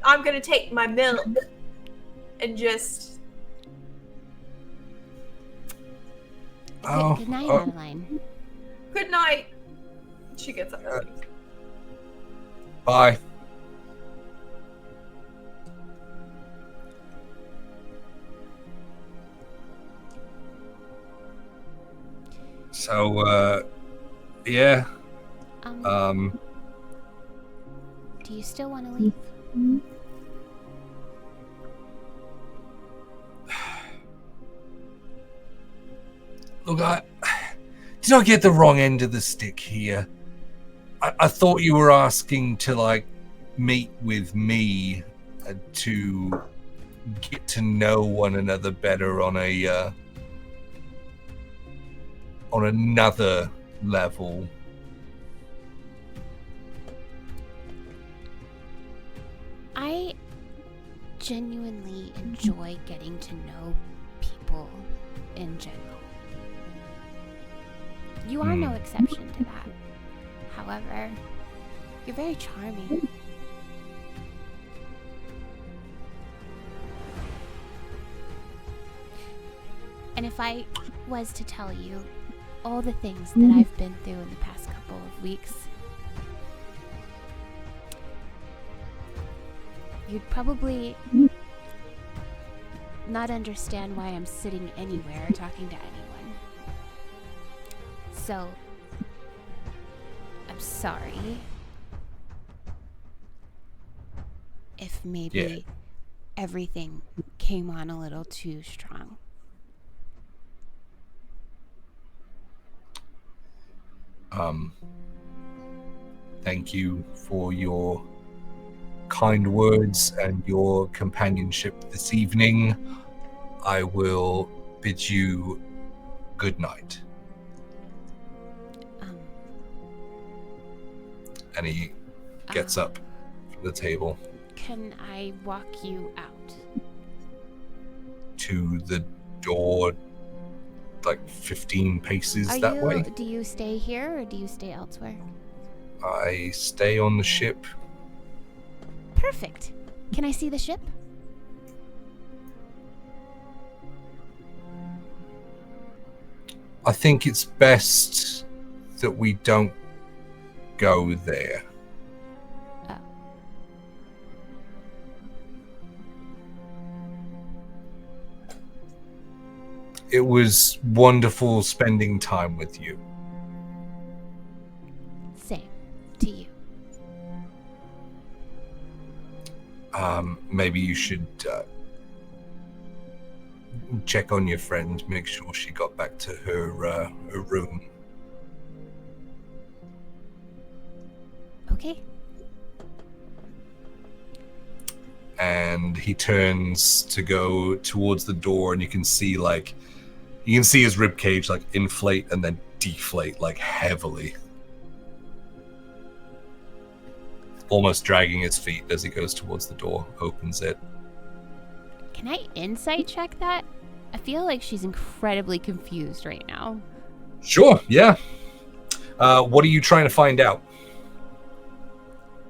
I'm going to take my milk and just... Good night, Adeline. Good night. She gets up. Bye. So, yeah. Do you still want to leave? Look, did I get the wrong end of the stick here? I thought you were asking to, like, meet with me to get to know one another better on another level. I genuinely enjoy getting to know people in general. You are no exception to that. However, you're very charming. And if I was to tell you all the things that I've been through in the past couple of weeks, you'd probably not understand why I'm sitting anywhere or talking to anyone. So, I'm sorry if maybe everything came on a little too strong. Thank you for your kind words and your companionship this evening. I will bid you good night. And he gets up from the table. Can I walk you out? To the door, like 15 paces that way. Do you stay here or do you stay elsewhere? I stay on the ship. Perfect. Can I see the ship? I think it's best that we don't go there. Oh. It was wonderful spending time with you. Same to you. maybe you should check on your friend, make sure she got back to her room. Okay. And he turns to go towards the door, and you can see his rib cage like inflate and then deflate like heavily, almost dragging his feet as he goes towards the door, opens it. Can I insight check that? I feel like she's incredibly confused right now. Sure, yeah. What are you trying to find out?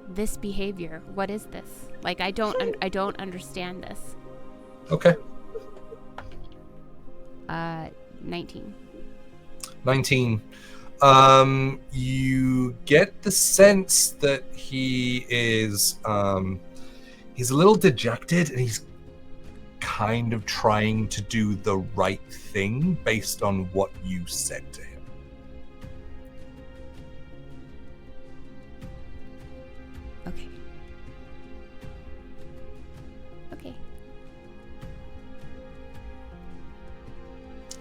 This behavior, what is this? Like, I don't understand this. Okay. 19. 19. You get the sense that he is, he's a little dejected, and he's kind of trying to do the right thing based on what you said to him. Okay. Okay.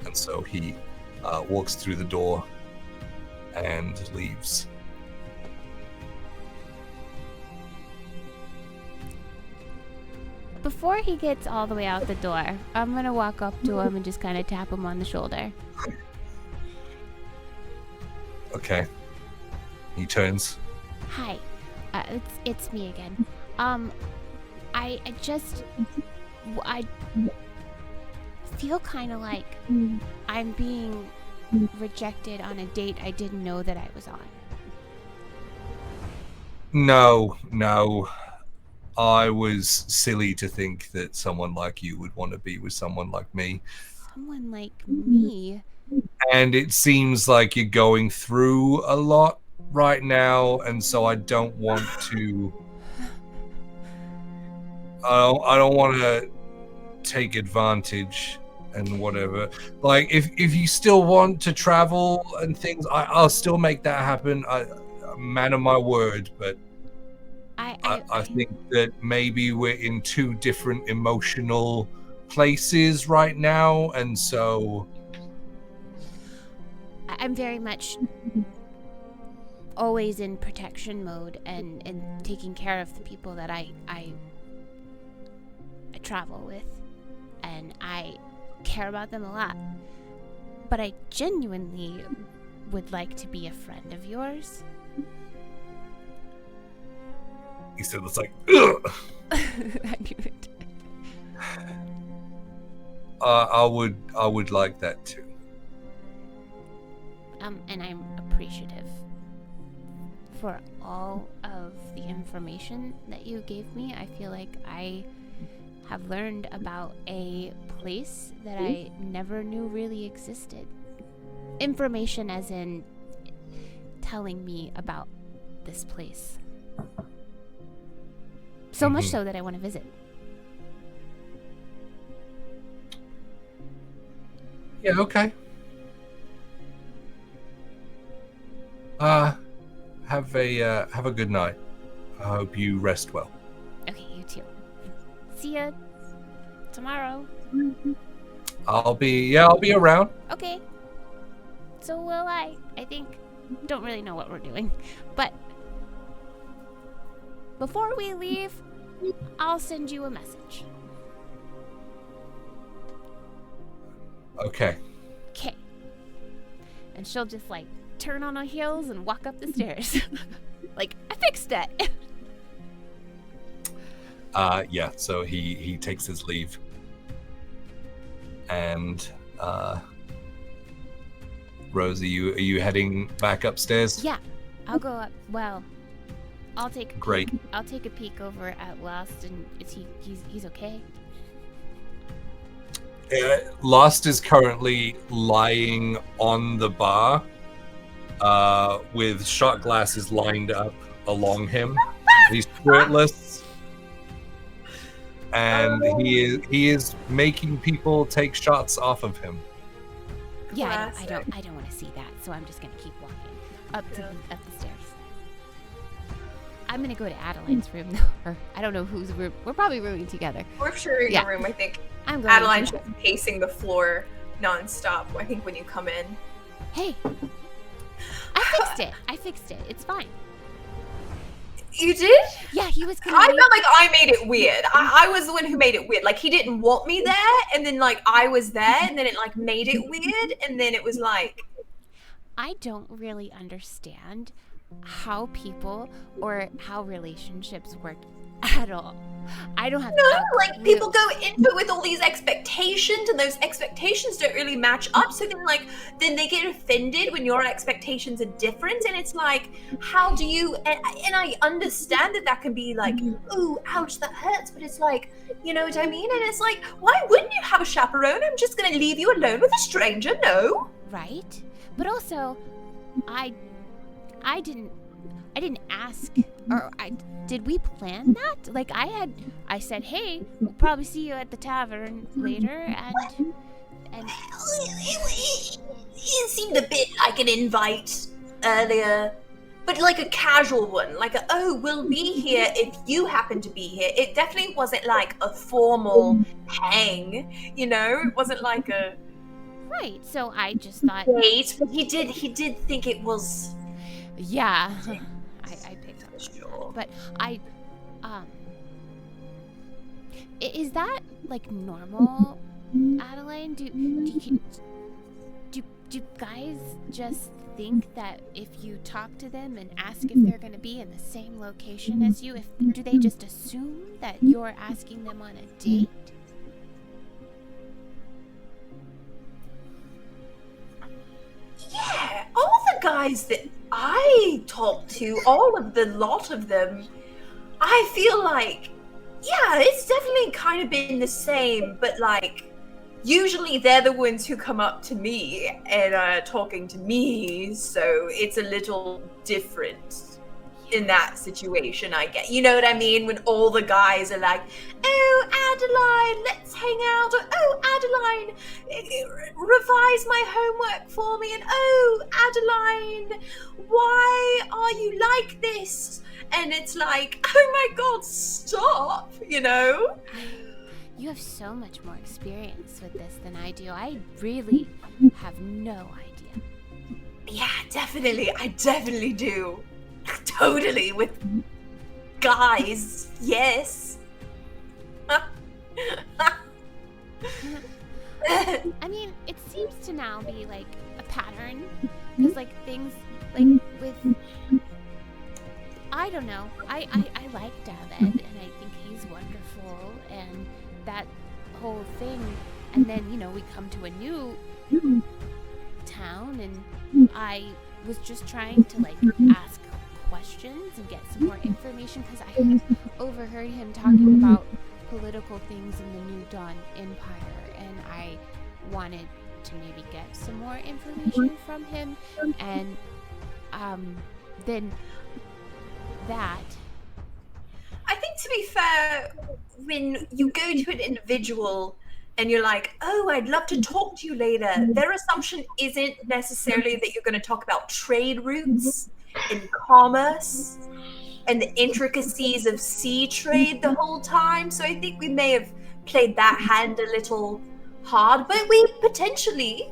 And so he walks through the door and leaves. Before he gets all the way out the door, I'm gonna walk up to him and just kind of tap him on the shoulder. Okay. He turns. Hi, it's me again. I feel kind of like I'm being rejected on a date I didn't know that I was on. No. I was silly to think that someone like you would want to be with someone like me. Someone like me? And it seems like you're going through a lot right now, and so I don't want to... I don't want to take advantage and whatever. Like, if you still want to travel and things, I'll still make that happen. Man of my word, but I think that maybe we're in two different emotional places right now, and so I'm very much always in protection mode and taking care of the people that I travel with, and I care about them a lot. But I genuinely would like to be a friend of yours. he said it's like, ugh. I knew it. I would like that too. And I'm appreciative for all of the information that you gave me. I feel like I have learned about a place that I never knew really existed. Information as in telling me about this place. So much so that I want to visit. Yeah, okay. Have a good night. I hope you rest well. Okay, you too. See ya tomorrow. I'll be around. Okay. So will I. I think. Don't really know what we're doing. But before we leave, I'll send you a message. Okay. Okay. And she'll just like turn on her heels and walk up the stairs. Like, I fixed it. Yeah, so he takes his leave. And Rose, are you heading back upstairs? Yeah, I'll go up. Well, I'll take Great. I'll take a peek over at Lost, and he's okay. Lost is currently lying on the bar, with shot glasses lined up along him. He's shirtless, and he is making people take shots off of him. Yeah, I don't want to see that, so I'm just gonna keep walking up the stairs. I'm gonna go to Adeline's room, though. Or I don't know whose room. We're probably rooming together. We're sharing Yeah. a room, I think. I'm going. Adeline's just pacing the floor nonstop, I think, when you come in. Hey, I fixed it. It's fine. You did? Yeah, he was gonna. I felt like I made it weird. I was the one who made it weird. Like, he didn't want me there, and then, like, I was there, and then it, like, made it weird, and then it was like... I don't really understand how people or how relationships work at all. I don't have like, people go into it with all these expectations, and those expectations don't really match up, so then they get offended when your expectations are different, and it's like, how do you... And I understand that can be like, ooh, ouch, that hurts, but it's like, you know what I mean? And it's like, why wouldn't you have a chaperone? I'm just gonna leave you alone with a stranger, no? Right? But also, I didn't ask, or did we plan that? Like, I said, hey, we'll probably see you at the tavern later, and it seemed a bit like an invite earlier, but like a casual one, like we'll be here if you happen to be here. It definitely wasn't like a formal hang, you know? It wasn't like a... Right, so I just thought... Wait, but he did think it was... Yeah, I picked up on Sure. that. But is that, like, normal, Adeline? Do guys just think that if you talk to them and ask if they're going to be in the same location as you, do they just assume that you're asking them on a date? Yeah, all the guys that I talked to, all of the lot of them, I feel like, yeah, it's definitely kind of been the same, but like, usually they're the ones who come up to me and are talking to me, so it's a little different in that situation, I get. You know what I mean? When all the guys are like, oh, Adeline, let's hang out, or oh, Adeline, revise my homework for me, and oh, Adeline, why are you like this? And it's like, oh my god, stop, you know? You have so much more experience with this than I do. I really have no idea. Yeah, definitely. I definitely do. Totally, with guys, yes. I mean, it seems to now be like a pattern, because like things like with, I don't know, I like David, and I think he's wonderful, and that whole thing, and then, you know, we come to a new town, and I was just trying to like ask questions and get some more information, because I had overheard him talking about political things in the New Dawn Empire, and I wanted to maybe get some more information from him, and then that. I think, to be fair, when you go to an individual and you're like, oh, I'd love to talk to you later, their assumption isn't necessarily that you're going to talk about trade routes and commerce and the intricacies of sea trade the whole time. So I think we may have played that hand a little hard, but we potentially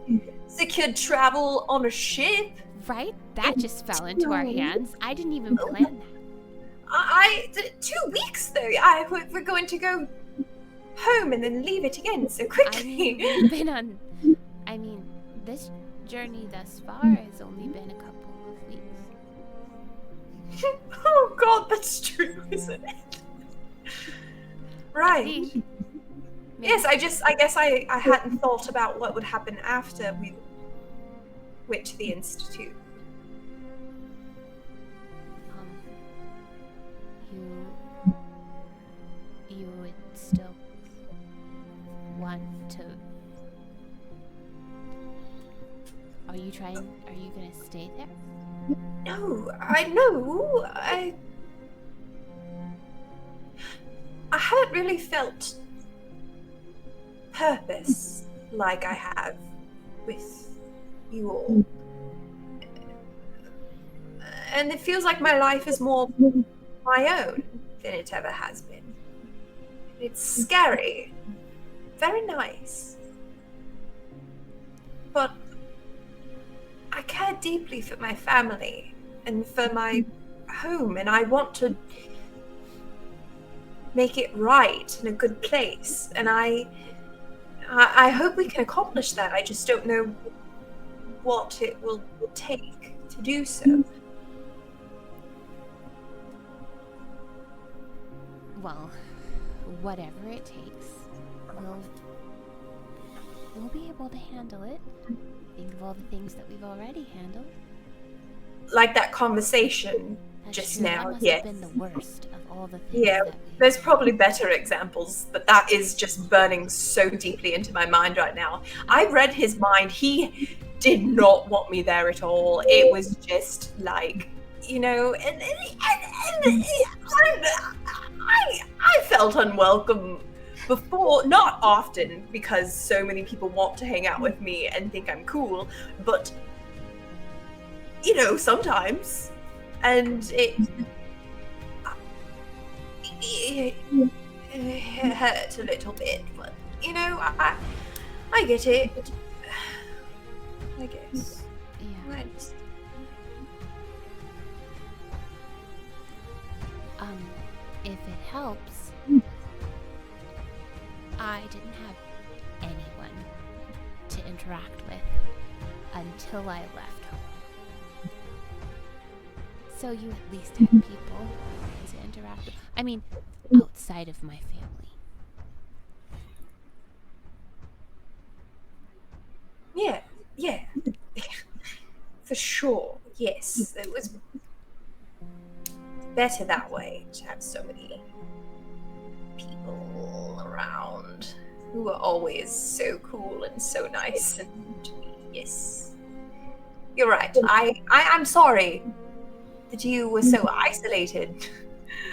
secured travel on a ship. Right? That just fell into our hands. I didn't even plan that. 2 weeks though. We're going to go home and then leave it again so quickly. I mean, this journey thus far has only been a couple of weeks. Oh god, that's true, isn't it? Right. Yes, I guess I hadn't thought about what would happen after we went to the Institute. You would still want to... Are you gonna stay there? No, I haven't really felt purpose like I have with you all. And it feels like my life is more my own than it ever has been. It's scary. Very nice. But I care deeply for my family and for my home, and I want to make it right in a good place. And I hope we can accomplish that. I just don't know what it will take to do so. Well, whatever it takes, we'll be able to handle it. Think of all the things that we've already handled. Like that conversation That's just true. now. That must Yes. have been the worst of all the things Yeah, that we've... there's probably better examples, but that is just burning so deeply into my mind right now. I read his mind. He did not want me there at all. It was just like, you know, and I felt unwelcome before, not often, because so many people want to hang out with me and think I'm cool, but, you know, sometimes. And it hurt a little bit, but, you know, I get it. I guess. Yeah. I understand. If it helps, I didn't have anyone to interact with until I left home. So you at least had people to interact with. I mean, outside of my family. Yeah. For sure, yes. It was better that way to have so many people around who were always so cool and so nice and to me. Yes. You're right. I'm sorry that you were so isolated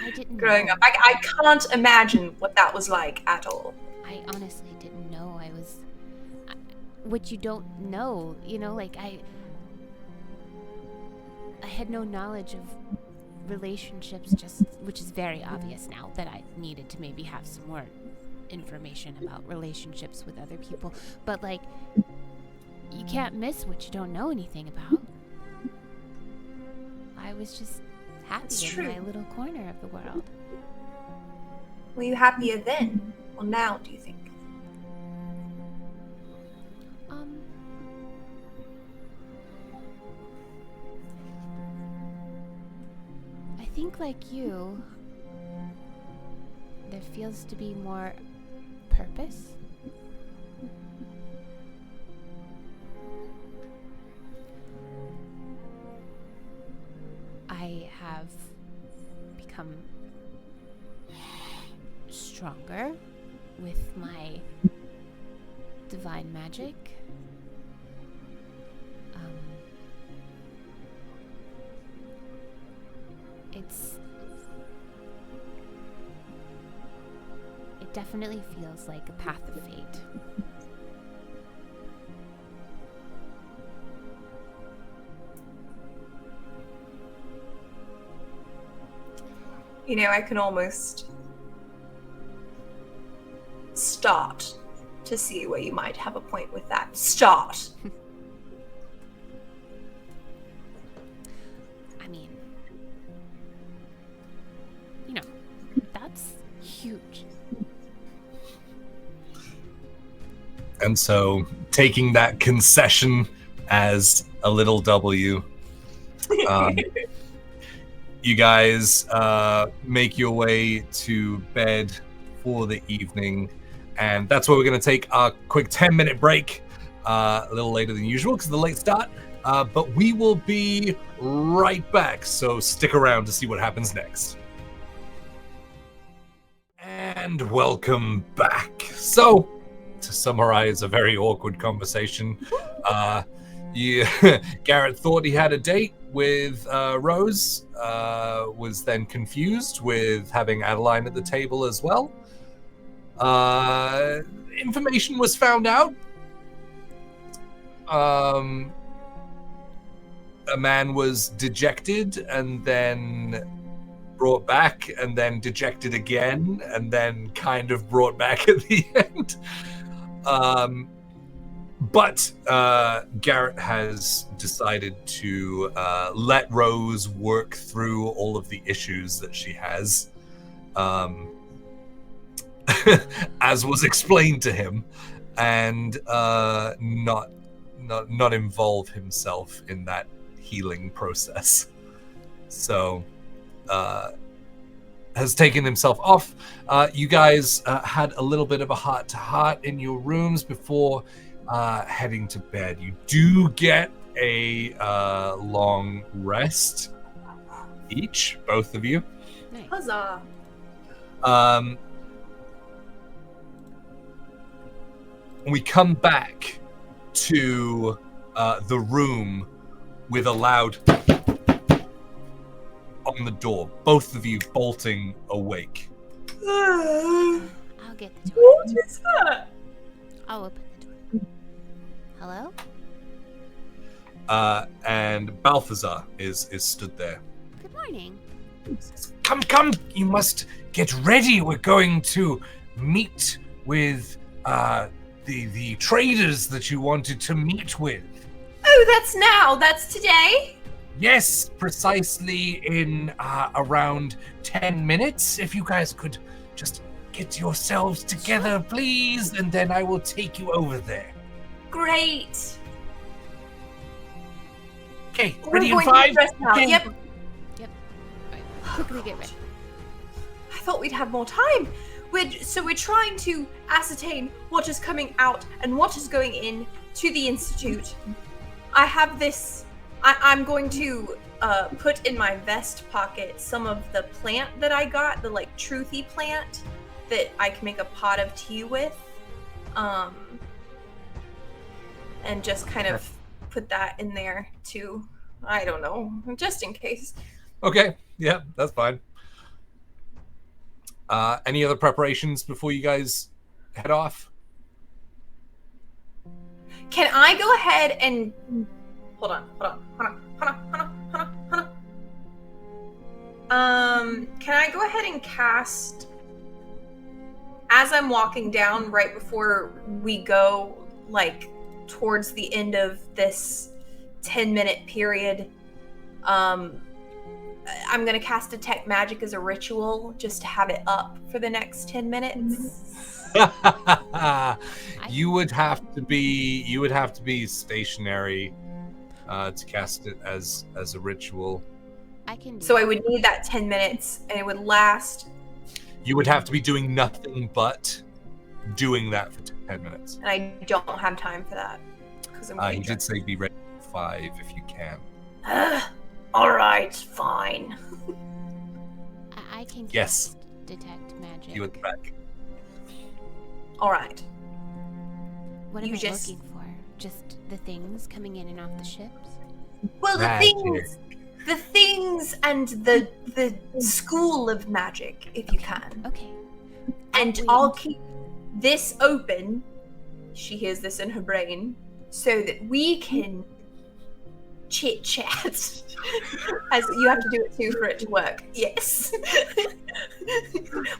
I didn't growing know. up. I can't imagine what that was like at all. I honestly didn't know I was... what you don't know, you know, like I had no knowledge of relationships, just, which is very obvious now that I needed to maybe have some more information about relationships with other people, but like, you can't miss what you don't know anything about. I was just happy It's in true. my little corner of the world. Were you happier then or now, do you think? I think like you, there feels to be more purpose. I have become stronger with my divine magic. It definitely feels like a path of fate. You know, I can almost start to see where you might have a point with that. Start. I mean, you know, that's huge. And so, taking that concession as a little W, you guys make your way to bed for the evening, and that's where we're going to take a quick 10-minute break, a little later than usual because of the late start, but we will be right back, so stick around to see what happens next. And welcome back. So, to summarize a very awkward conversation, Garrett thought he had a date with Rose, was then confused with having Adeline at the table as well. Information was found out. A man was dejected and then brought back and then dejected again and then kind of brought back at the end. But Garrett has decided to let Rose work through all of the issues that she has, as was explained to him, and not involve himself in that healing process. So has taken himself off. You guys had a little bit of a heart-to-heart in your rooms before heading to bed. You do get a long rest each, both of you. Nice. Huzzah! We come back to the room with a loud on the door. Both of you bolting awake. I'll get the door. What is that? I'll open the door. Hello? And Balthazar is stood there. Good morning. Come, you must get ready. We're going to meet with the traders that you wanted to meet with. Oh, that's now. That's today. Yes, precisely in around 10 minutes. If you guys could just get yourselves together, please, and then I will take you over there. Great. Okay, We're ready in going to 5? dress now. Okay. Yep. Right. Quickly get ready. I thought we'd have more time. We're trying to ascertain what is coming out and what is going in to the Institute. I have this. I'm going to put in my vest pocket some of the plant that I got, the like truthy plant that I can make a pot of tea with, and just kind of put that in there too. I don't know, just in case. Okay, yeah, that's fine. Any other preparations before you guys head off? Can I go ahead and hold on. Can I go ahead and cast as I'm walking down right before we go, like towards the end of this 10-minute period? I'm gonna cast Detect Magic as a ritual just to have it up for the next 10 minutes. You would have to be stationary to cast it as a ritual. I can do So I would need that 10 minutes, and it would last. You would have to be doing nothing but doing that for 10 minutes. And I don't have time for that because I'm. He did say be ready for 5 if you can. All right, fine. I can Yes. cast Detect Magic. You at the back. All right. What You am I just- looking for? Just the things coming in and off the ships? Well, the things and the school of magic, if you can. Okay. And Wait. I'll keep this open. She hears this in her brain, so that we can chit chat. As you have to do it too for it to work. Yes.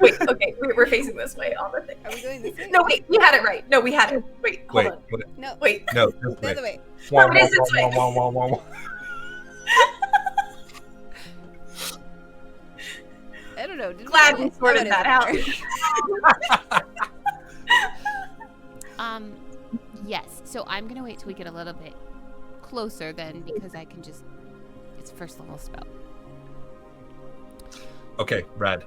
Wait. Okay. We're facing this way on the thing. Are we going this way? No, wait. We had it right. No, we had it. Wait. Hold on. No. Wait. No, this The way. other way. No, it is this way. I don't know. Glad we sorted that out. Yes. So I'm gonna wait till we get a little bit closer then, because I can just. It's first level spell. Okay, rad.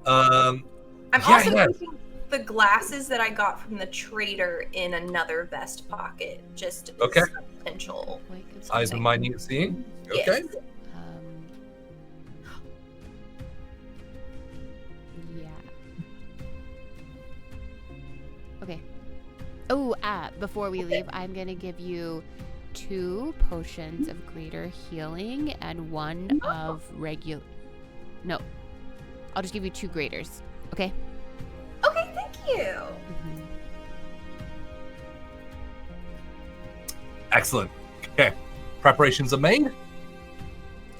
I'm Yeah, also yeah. keeping the glasses that I got from the trader in another vest pocket, just as Okay. a potential. Wait, it's Eyes and mind need seeing. Okay. Yes. Yeah. Okay. Oh, before we leave, I'm gonna give you 2 potions of greater healing and 1 of regular. No, I'll just give you 2 graders. Okay. Okay, thank you. Mm-hmm. Excellent. Okay. Preparations are made.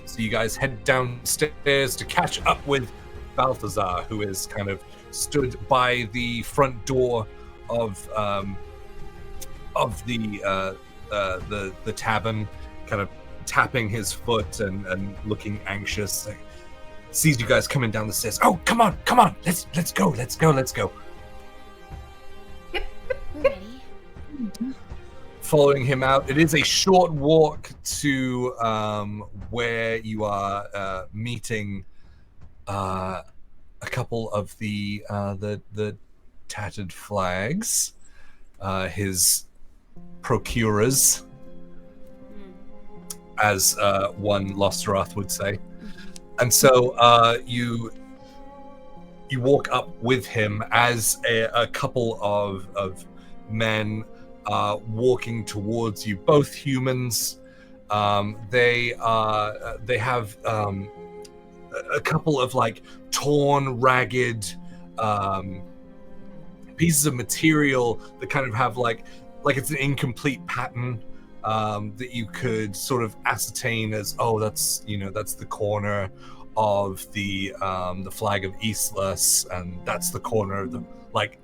So you guys head downstairs to catch up with Balthazar, who is kind of stood by the front door of the tavern, kind of tapping his foot and looking anxious. Like, sees you guys coming down the stairs. Oh, come on, let's go. We're ready. Following him out, it is a short walk to where you are meeting a couple of the tattered flags, his procurers, as one Losteroth would say. And so you walk up with him as a couple of men walking towards you, both humans. They have a couple of like torn, ragged pieces of material that kind of have like it's an incomplete pattern that you could sort of ascertain as, oh, that's the corner of the flag of Islas, and that's the corner of the, like,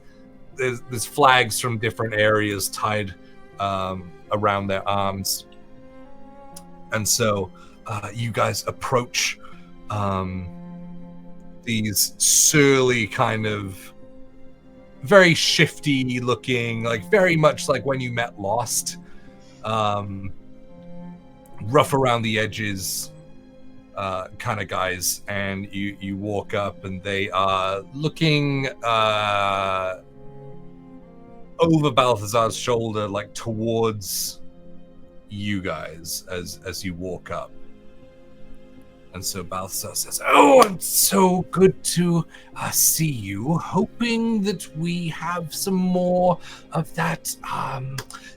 there's flags from different areas tied around their arms. And so you guys approach these surly, kind of very shifty looking, like very much like when you met Lost, rough around the edges kind of guys. And you walk up and they are looking over Balthazar's shoulder, like towards you guys as you walk up. And so Balthazar says, "Oh, it's so good to see you. Hoping that we have some more of that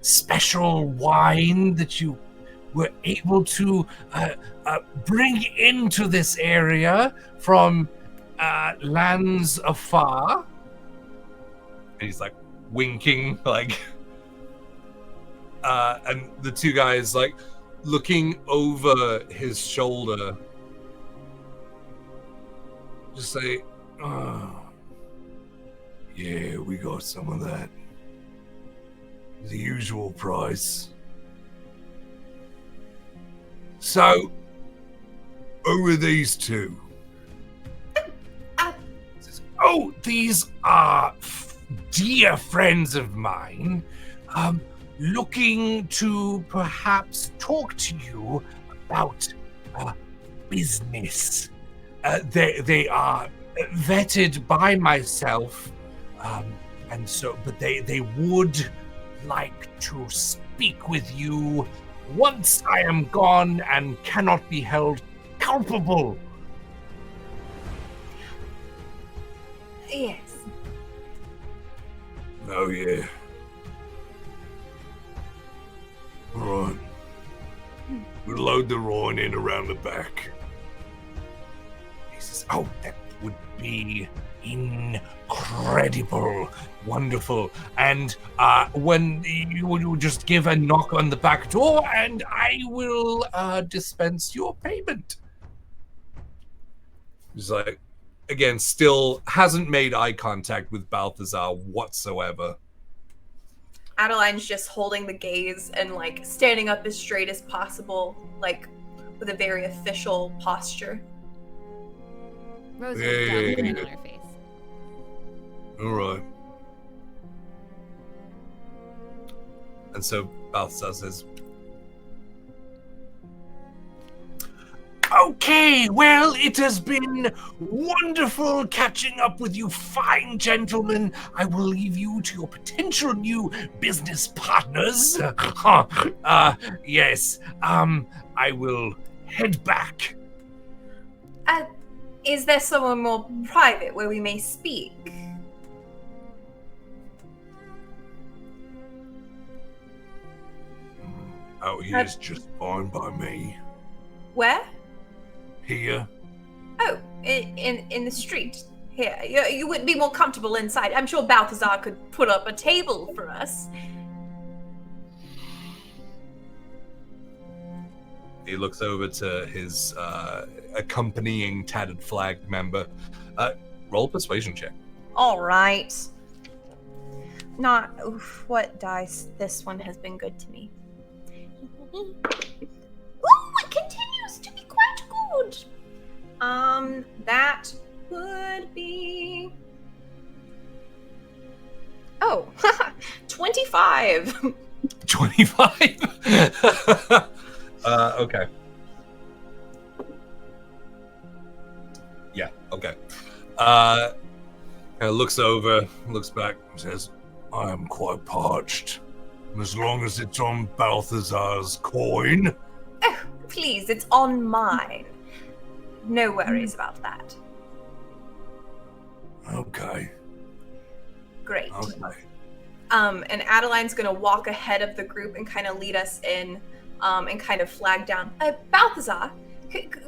special wine that you were able to bring into this area from lands afar." And he's like winking, like, and the two guys like looking over his shoulder, just say, "Oh, yeah, we got some of that. The usual price." So, who are these two? Oh, these are dear friends of mine, looking to perhaps talk to you about business. They are vetted by myself, and so, but they would like to speak with you once I am gone and cannot be held culpable. Yes. Oh, yeah. All right. We'll load the wine in around the back. He says, "Oh, that would be incredible, wonderful. And when you would just give a knock on the back door and I will dispense your payment." He's like, again, still hasn't made eye contact with Balthazar whatsoever. Adeline's just holding the gaze and like standing up as straight as possible, like with a very official posture. Rose looks down, grin on her face. All right. And so Balthazar says, "Okay, well, it has been wonderful catching up with you fine gentlemen. I will leave you to your potential new business partners. Yes, I will head back." Is there somewhere more private where we may speak? Out here's just fine by me. Where? Here. Oh, in the street here. You would be more comfortable inside. I'm sure Balthazar could put up a table for us. He looks over to his accompanying tattered flag member. Roll persuasion check. All right. What dice? This one has been good to me. Ooh, it continues to be quite good. That would be... Oh, 25. 25? Okay. Yeah, okay. Looks over, looks back, and says, I am quite parched. As long as it's on Balthazar's coin. Oh, please, it's on mine. No worries about that. Okay. Great. Okay. And Adeline's gonna walk ahead of the group and kind of lead us in, and kind of flag down. Balthazar,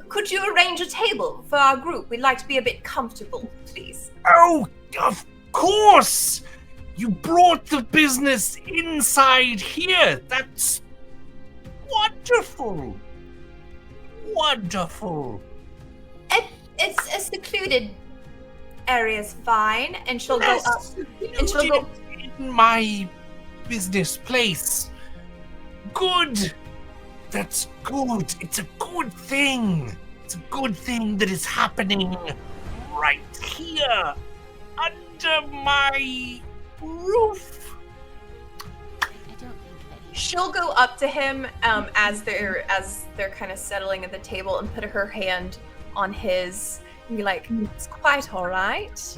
could you arrange a table for our group? We'd like to be a bit comfortable, please. Oh, of course! You brought the business inside here. That's wonderful. Wonderful. It's a secluded area's fine, and she'll go up. And she'll go in my business place. Good. That's good. It's a good thing. It's a good thing that is happening right here under my roof. She'll go up to him as they're kind of settling at the table and put her hand on his and be like, it's quite all right.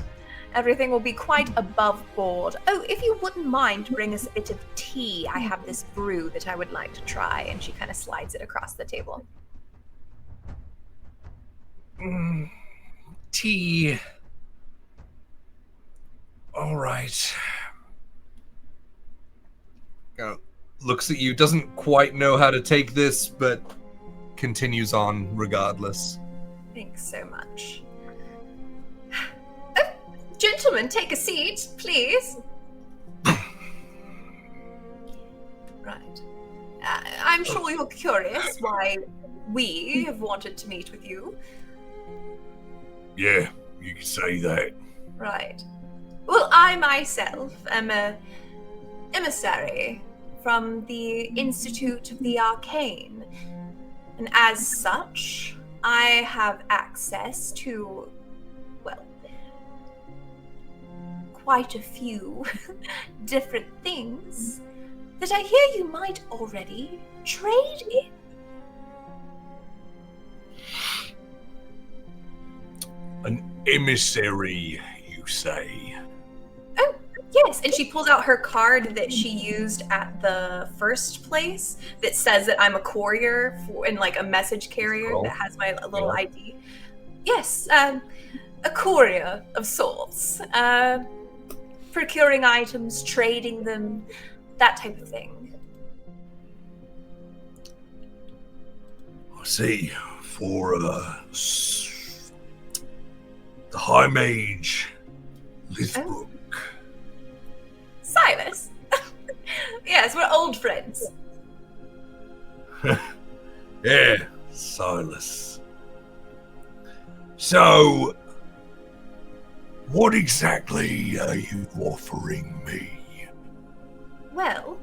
Everything will be quite above board. Oh, if you wouldn't mind, bring us a bit of tea. I have this brew that I would like to try. And she kind of slides it across the table. Tea. All right. Looks at you, doesn't quite know how to take this, but continues on regardless. Thanks so much. Gentlemen, take a seat, please. Right. I'm sure you're curious why we have wanted to meet with you. Yeah, you can say that. Right. Well, I myself am a emissary from the Institute of the Arcane, and as such, I have access to, well, quite a few different things that I hear you might already trade in. An emissary, you say? Oh, yes, and she pulls out her card that she used at the first place that says that I'm a courier and like a message carrier that has my little ID. Yes, a courier of sorts. Procuring items, trading them, that type of thing. I see. For the High Mage, Lithbrook. Silas? Yes, we're old friends. Yeah, Silas. So, what exactly are you offering me? Well,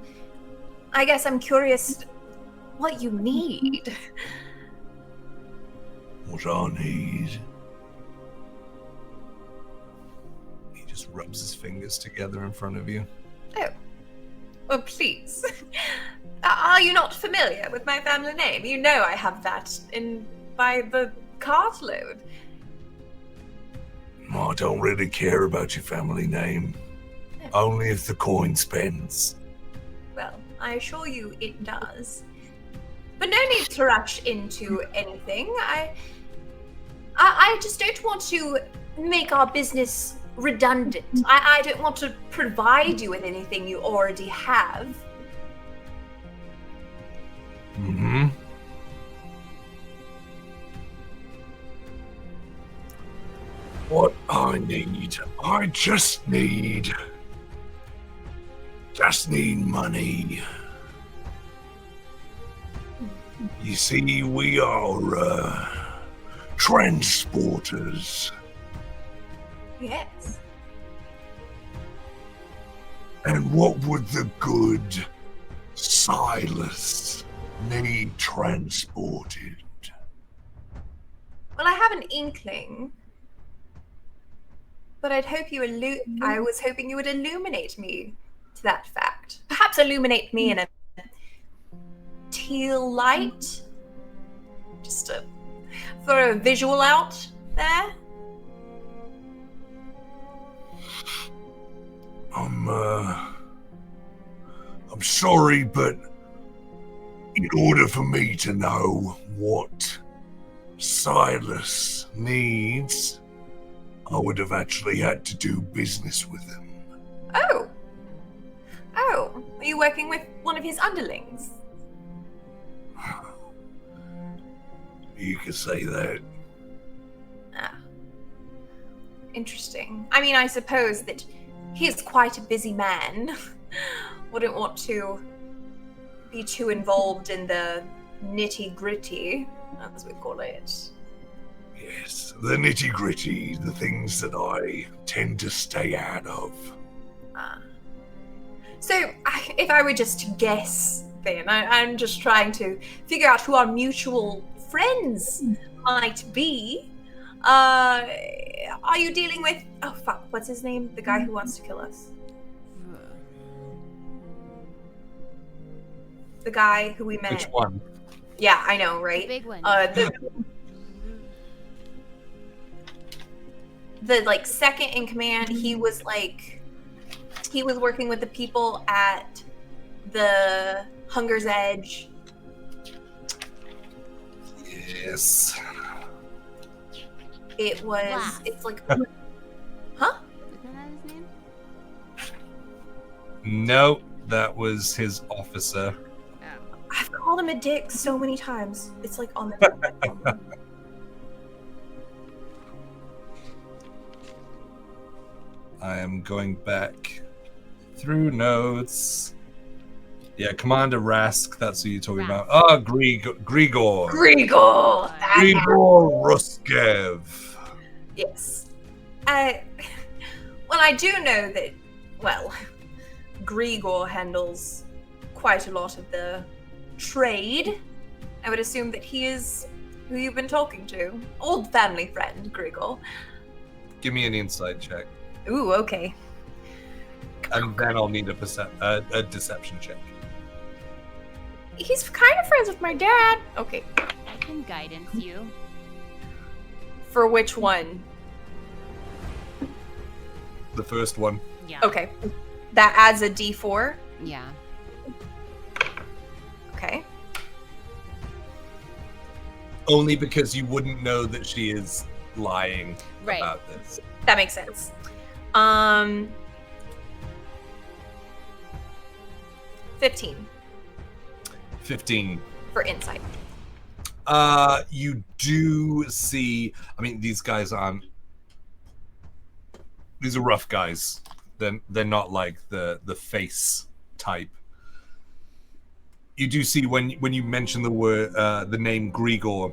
I guess I'm curious what you need. What I need? He just rubs his fingers together in front of you. Oh. Well, please. Are you not familiar with my family name? You know I have that by the cartload. I don't really care about your family name. Only if the coin spends. Well, I assure you it does. But no need to rush into anything. I just don't want to make our business redundant. I don't want to provide you with anything you already have. Mm-hmm. What I just need money. You see, we are transporters. Yes. And what would the good Silas need transported? Well, I have an inkling, but I was hoping you would illuminate me to that fact. Perhaps illuminate me in a teal light, just to throw a visual out there. I'm sorry, but in order for me to know what Silas needs, I would have actually had to do business with him. Oh. Are you working with one of his underlings? You could say that. Ah. Interesting. I mean, I suppose that he's quite a busy man. Wouldn't want to be too involved in the nitty-gritty, as we call it. Yes, the nitty-gritty, the things that I tend to stay out of. So, if I were just to guess, then, I'm just trying to figure out who our mutual friends might be. Are you dealing with... Oh, fuck, what's his name? The guy who wants to kill us. The guy who we met. Which one? Yeah, I know, right? The big one. The like second in command, he was working with the people at the Hunger's Edge. Yes. Glass. It's like Isn't that his name? No, that was his officer. I've called him a dick so many times. It's like on the I am going back through notes. Yeah, Commander Rask, that's who you're talking about. Ah, Grigor. Grigor! Grigor Ruskev. Yes. Well, I do know that, well, Grigor handles quite a lot of the trade. I would assume that he is who you've been talking to. Old family friend, Grigor. Give me an insight check. Ooh, okay. And then I'll need a deception check. He's kind of friends with my dad. Okay. I can guidance you. For which one? The first one. Yeah. Okay. That adds a D4. Yeah. Okay. Only because you wouldn't know that she is lying Right. about this. That makes sense. 15 15. for insight. You do see, I mean, these guys aren't, these are rough guys. They're not like the face type. You do see when you mention the word, the name Grigor,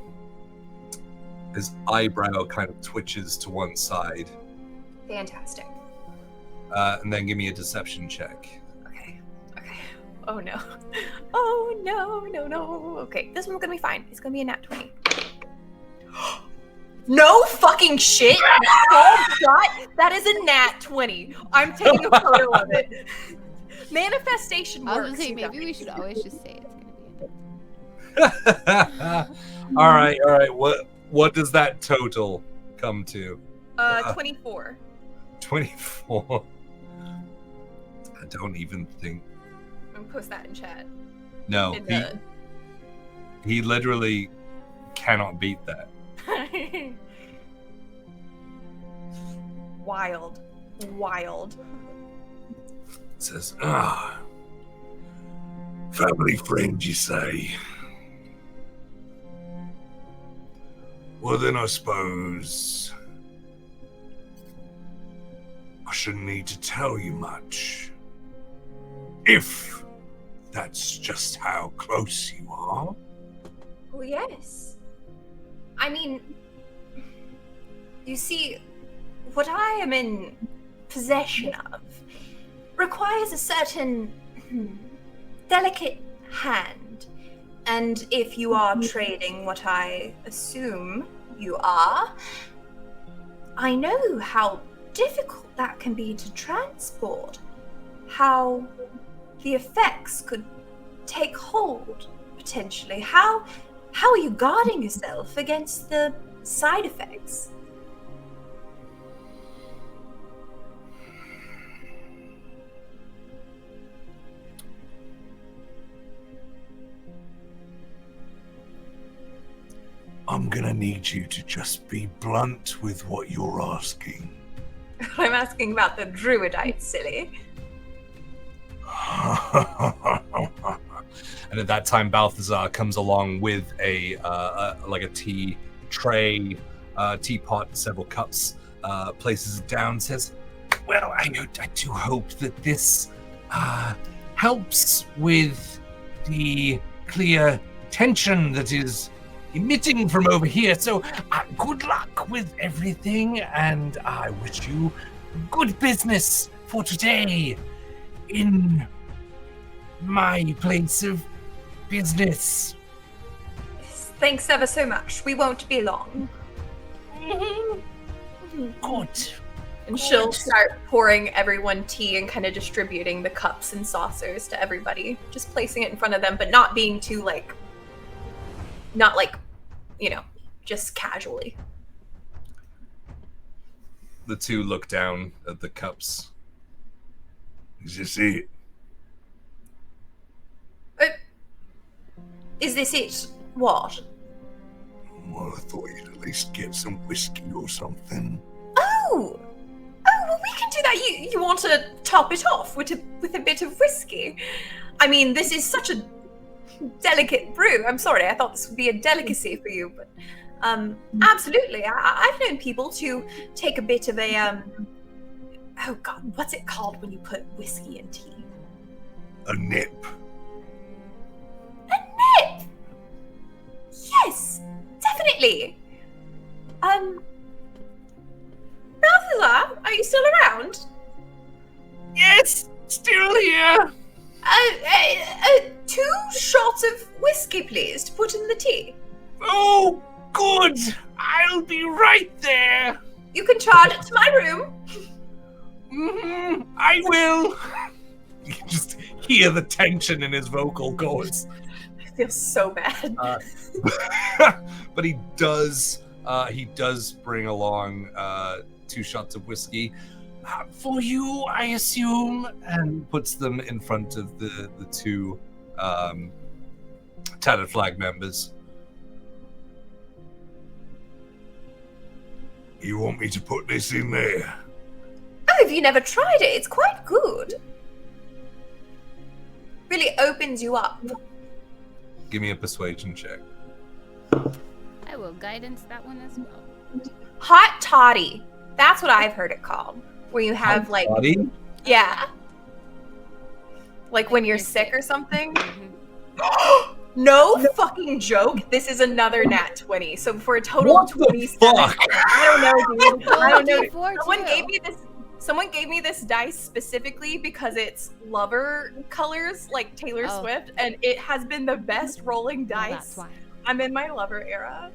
his eyebrow kind of twitches to one side. Fantastic. And then give me a deception check. Okay. Oh no. Oh no. Okay, this one's gonna be fine. It's gonna be a nat 20. No fucking shit! Oh god! That is a nat 20. I'm taking a photo of it. Manifestation I was works. gonna say you maybe guys. we should always just say it's gonna be. All right. What does that total come to? 24. 24. I don't even think. I'm gonna post that in chat. No, In the- he literally cannot beat that. Wild. It says, family friend, you say? Well, then I suppose I shouldn't need to tell you much. If that's just how close you are. Well, yes. I mean, you see, what I am in possession of requires a certain delicate hand. And if you are trading what I assume you are, I know how difficult that can be to transport. How the effects could take hold, potentially. How are you guarding yourself against the side effects? I'm gonna need you to just be blunt with what you're asking. I'm asking about the druidite, silly. And at that time, Balthazar comes along with a tea tray, teapot, several cups, places it down, says, "Well, I do hope that this helps with the clear tension that is emitting from over here. So good luck with everything, and I wish you good business for today in my place of business." Thanks ever so much. We won't be long. Good. And she'll start pouring everyone tea and kind of distributing the cups and saucers to everybody. Just placing it in front of them, but not being too, just casually. The two look down at the cups. Is this it? Is this it? What? Well, I thought you'd at least get some whiskey or something. Oh, well, we can do that. You want to top it off with a bit of whiskey? I mean, this is such a delicate brew. I'm sorry, I thought this would be a delicacy for you, but absolutely. I've known people to take a bit of a oh god, what's it called when you put whiskey in tea? A nip. A nip. Yes, definitely. Balthazar, are you still around? Yes, still here. 2 shots of whiskey, please, to put in the tea. Oh, good. I'll be right there. You can charge it to my room. I will. You can just hear the tension in his vocal cords. I feel so bad. But he does bring along 2 shots of whiskey for you, I assume, and puts them in front of the 2 Tattered Flag members. You want me to put this in there? Oh, have you never tried it? It's quite good. Really opens you up. Give me a persuasion check. I will guidance that one as well. Hot toddy. That's what I've heard it called. Where you have Body? yeah. Like when you're sick or something. Mm-hmm. No fucking joke. This is another nat 20. So for a total of 27. Fuck? I don't know, dude. I don't know. D4 Someone gave me this dice specifically because it's lover colors like Taylor Swift, and it has been the best rolling dice. That's why. I'm in my lover era.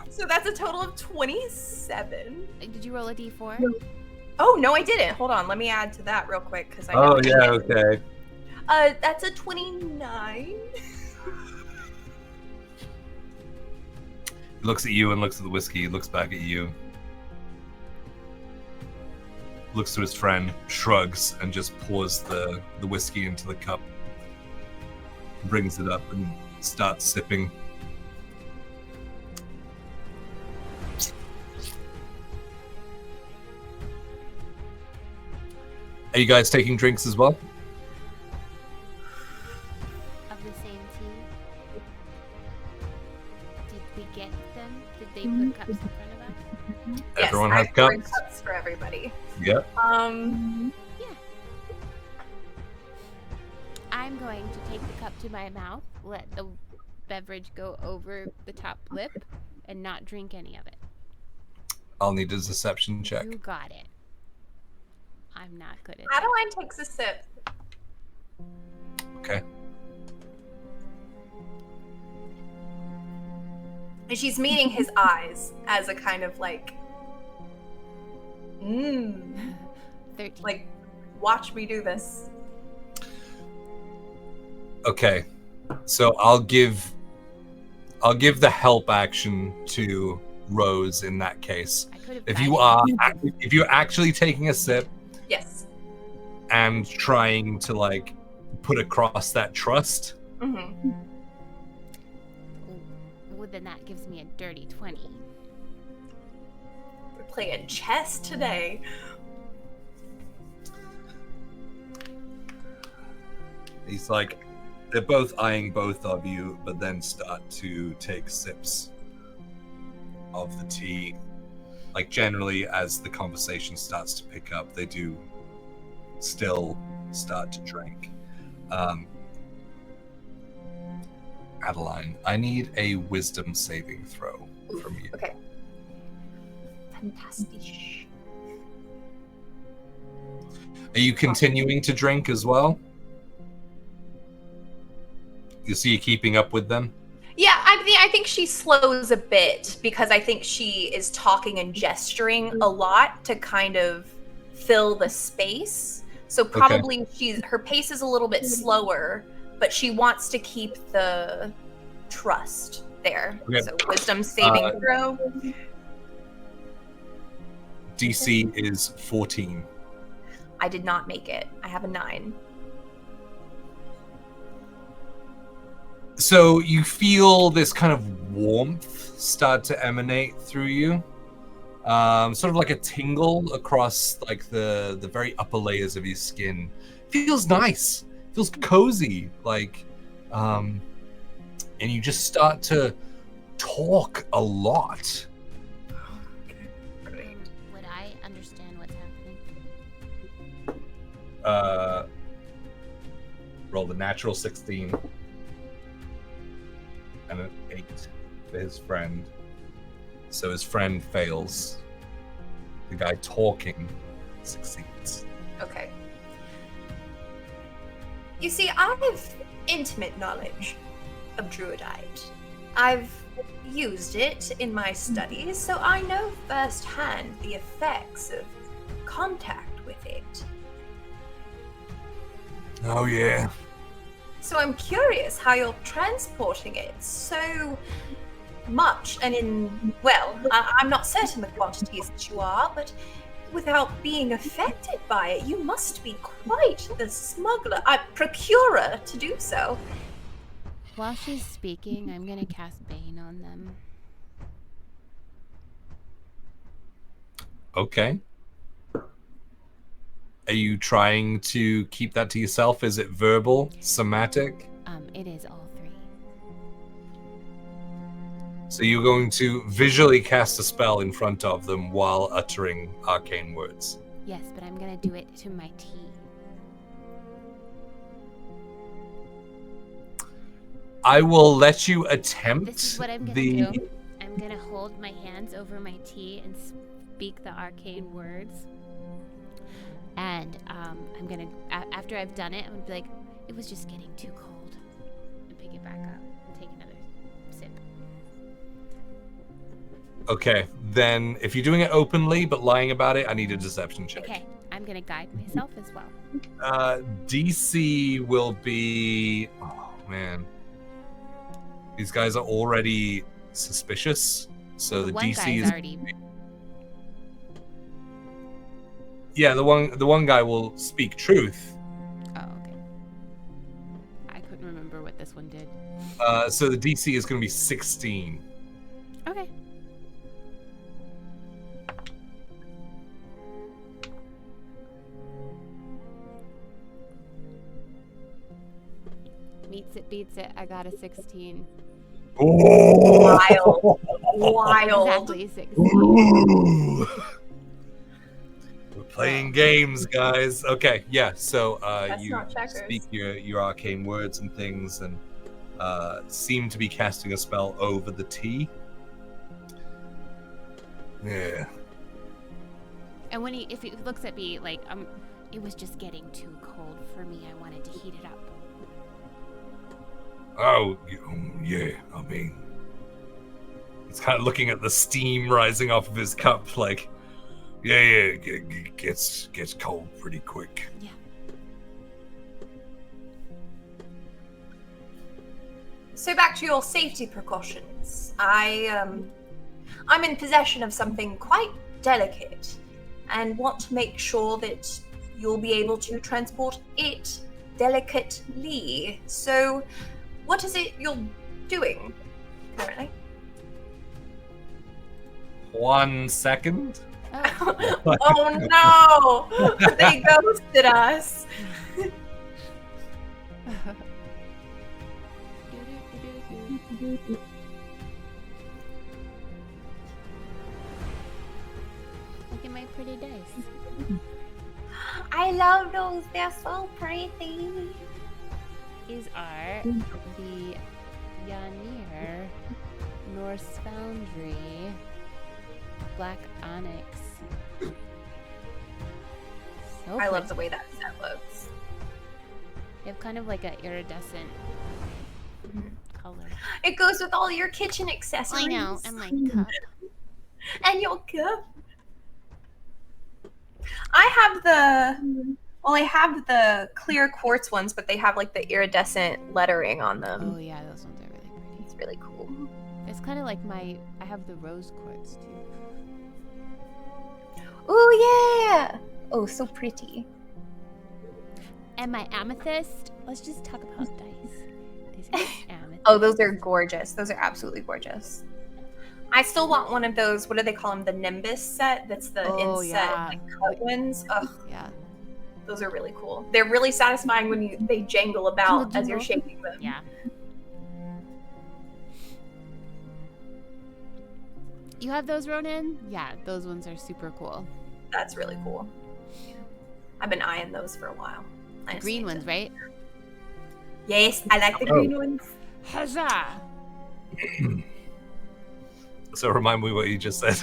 So that's a total of 27. Did you roll a d4? Oh, no, I didn't. Hold on. Let me add to that real quick because I know. Oh, yeah, okay. That's a 29. He looks at you and looks at the whiskey. He looks back at you. Looks to his friend, shrugs, and just pours the whiskey into the cup. Brings it up and starts sipping. Are you guys taking drinks as well? Of the same tea? Did we get them? Did they put cups in front of us? Everyone yes, has I poured cups? cups for everybody. Yep. Yeah. I I'm going to take the cup to my mouth, let the beverage go over the top lip, and not drink any of it. I'll need a deception check. You got it. I'm not good at that. Adeline takes a sip. Okay. And she's meeting his eyes as a kind of 13. like, watch me do this. Okay. So I'll give the help action to Rose in that case. I could have If you're actually taking a sip Yes. and trying to put across that trust. Mm-hmm. Well, then that gives me a dirty 20. We're playing chess today. He's like, they're both eyeing both of you, but then start to take sips of the tea. Generally, as the conversation starts to pick up, they do still start to drink. Adeline, I need a wisdom saving throw from you. Okay. Fantastic. Are you continuing to drink as well? You see you keeping up with them? Yeah, I think she slows a bit because I think she is talking and gesturing a lot to kind of fill the space. So probably her pace is a little bit slower, but she wants to keep the trust there. Okay. So wisdom saving throw. DC is 14. I did not make it. I have a 9. So you feel this kind of warmth start to emanate through you, sort of like a tingle across the very upper layers of your skin. Feels nice, feels cozy, and you just start to talk a lot. Would I understand what's happening? Roll the natural 16. And an 8 for his friend. So his friend fails. The guy talking succeeds. Okay. You see, I have intimate knowledge of Druidite. I've used it in my studies, so I know firsthand the effects of contact with it. Oh, yeah. So I'm curious how you're transporting it so much and I'm not certain the quantities that you are, but without being affected by it, you must be quite the smuggler, procurer to do so. While she's speaking, I'm gonna cast Bane on them. Okay. Are you trying to keep that to yourself? Is it verbal, somatic? It is all 3. So you're going to visually cast a spell in front of them while uttering arcane words. Yes, but I'm gonna do it to my tea. I will let you attempt This is what I'm gonna do. I'm gonna hold my hands over my tea and speak the arcane words. And I'm gonna, after I've done it, I'm gonna be like, it was just getting too cold. And pick it back up and take another sip. Okay, then if you're doing it openly but lying about it, I need a deception check. Okay, I'm gonna guide myself as well. DC will be... Oh, man. These guys are already suspicious. So the one DC guy's is... already... Yeah, the one guy will speak truth. Oh, okay. I couldn't remember what this one did. So the DC is going to be 16. Okay. Meets it, beats it. I got a 16. Wild. Exactly 16. We're Playing games, guys. Okay, yeah. So That's you not checkers. speak your arcane words and things, and seem to be casting a spell over the tea. Yeah. And when if he looks at me like it was just getting too cold for me. I wanted to heat it up. Oh, yeah. I mean, He's kind of looking at the steam rising off of his cup, like, yeah. It gets cold pretty quick. Yeah. So back to your safety precautions. I'm in possession of something quite delicate and want to make sure that you'll be able to transport it delicately. So what is it you're doing currently? 1 second. Oh. Oh no! They ghosted us. Look at my pretty dice. I love those. They're so pretty. These are the Yanir Norse Foundry Black Onyx. So I love pretty. the way that set looks. They have kind of like an iridescent color. It goes with all your kitchen accessories. I know, and my cup. And your cup. I have the clear quartz ones, but they have like the iridescent lettering on them. Oh yeah, those ones are really pretty. It's really cool. It's kind of like I have the rose quartz too. Oh yeah! Oh, so pretty. And my amethyst. Let's just talk about dice. These are amethyst. Oh, those are gorgeous. Those are absolutely gorgeous. I still want one of those. What do they call them? The Nimbus set. That's the Oh, inset yeah. like, cut ones. Ugh, Yeah. those are really cool. They're really satisfying when they jangle about as you're Jingle. shaking them. Yeah. You have those, Ronan? Yeah, those ones are super cool. That's really cool. I've been eyeing those for a while. I The just green need ones, to- right? Yes, I like the Oh. green ones. Huzzah! So remind me what you just said.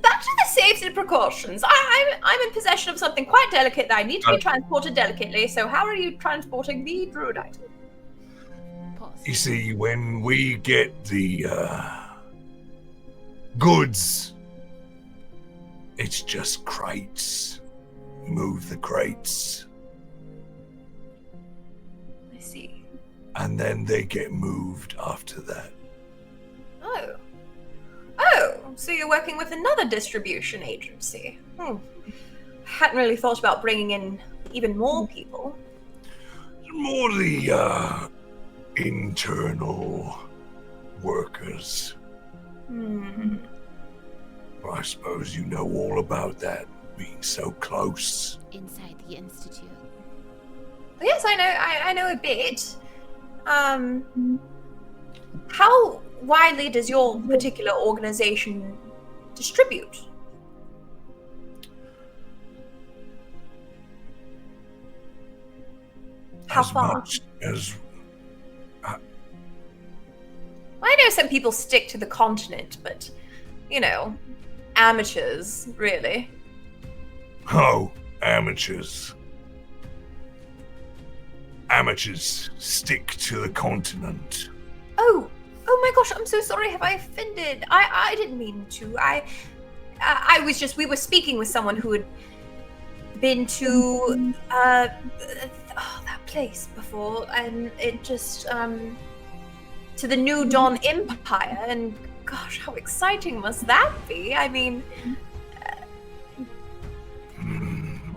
Back to the safety precautions. I'm in possession of something quite delicate that I need to be transported delicately. So how are you transporting the druid item? Pause. You see, when we get the goods, it's just crates. Move the crates, I see. and then they get moved after that. Oh, so you're working with another distribution agency. Hadn't really thought about bringing in even more people. More the internal workers. I suppose you know all about that, being so close. Inside the institute. Yes, I know a bit. How widely does your particular organization distribute? How As far? much as I know some people stick to the continent, but, you know, amateurs, really. amateurs. Amateurs stick to the continent. Oh my gosh, I'm so sorry. Have I offended? I didn't mean to. I was just, we were speaking with someone who had been to, that place before, and it just, to the New Dawn Empire, and gosh, how exciting must that be? I mean,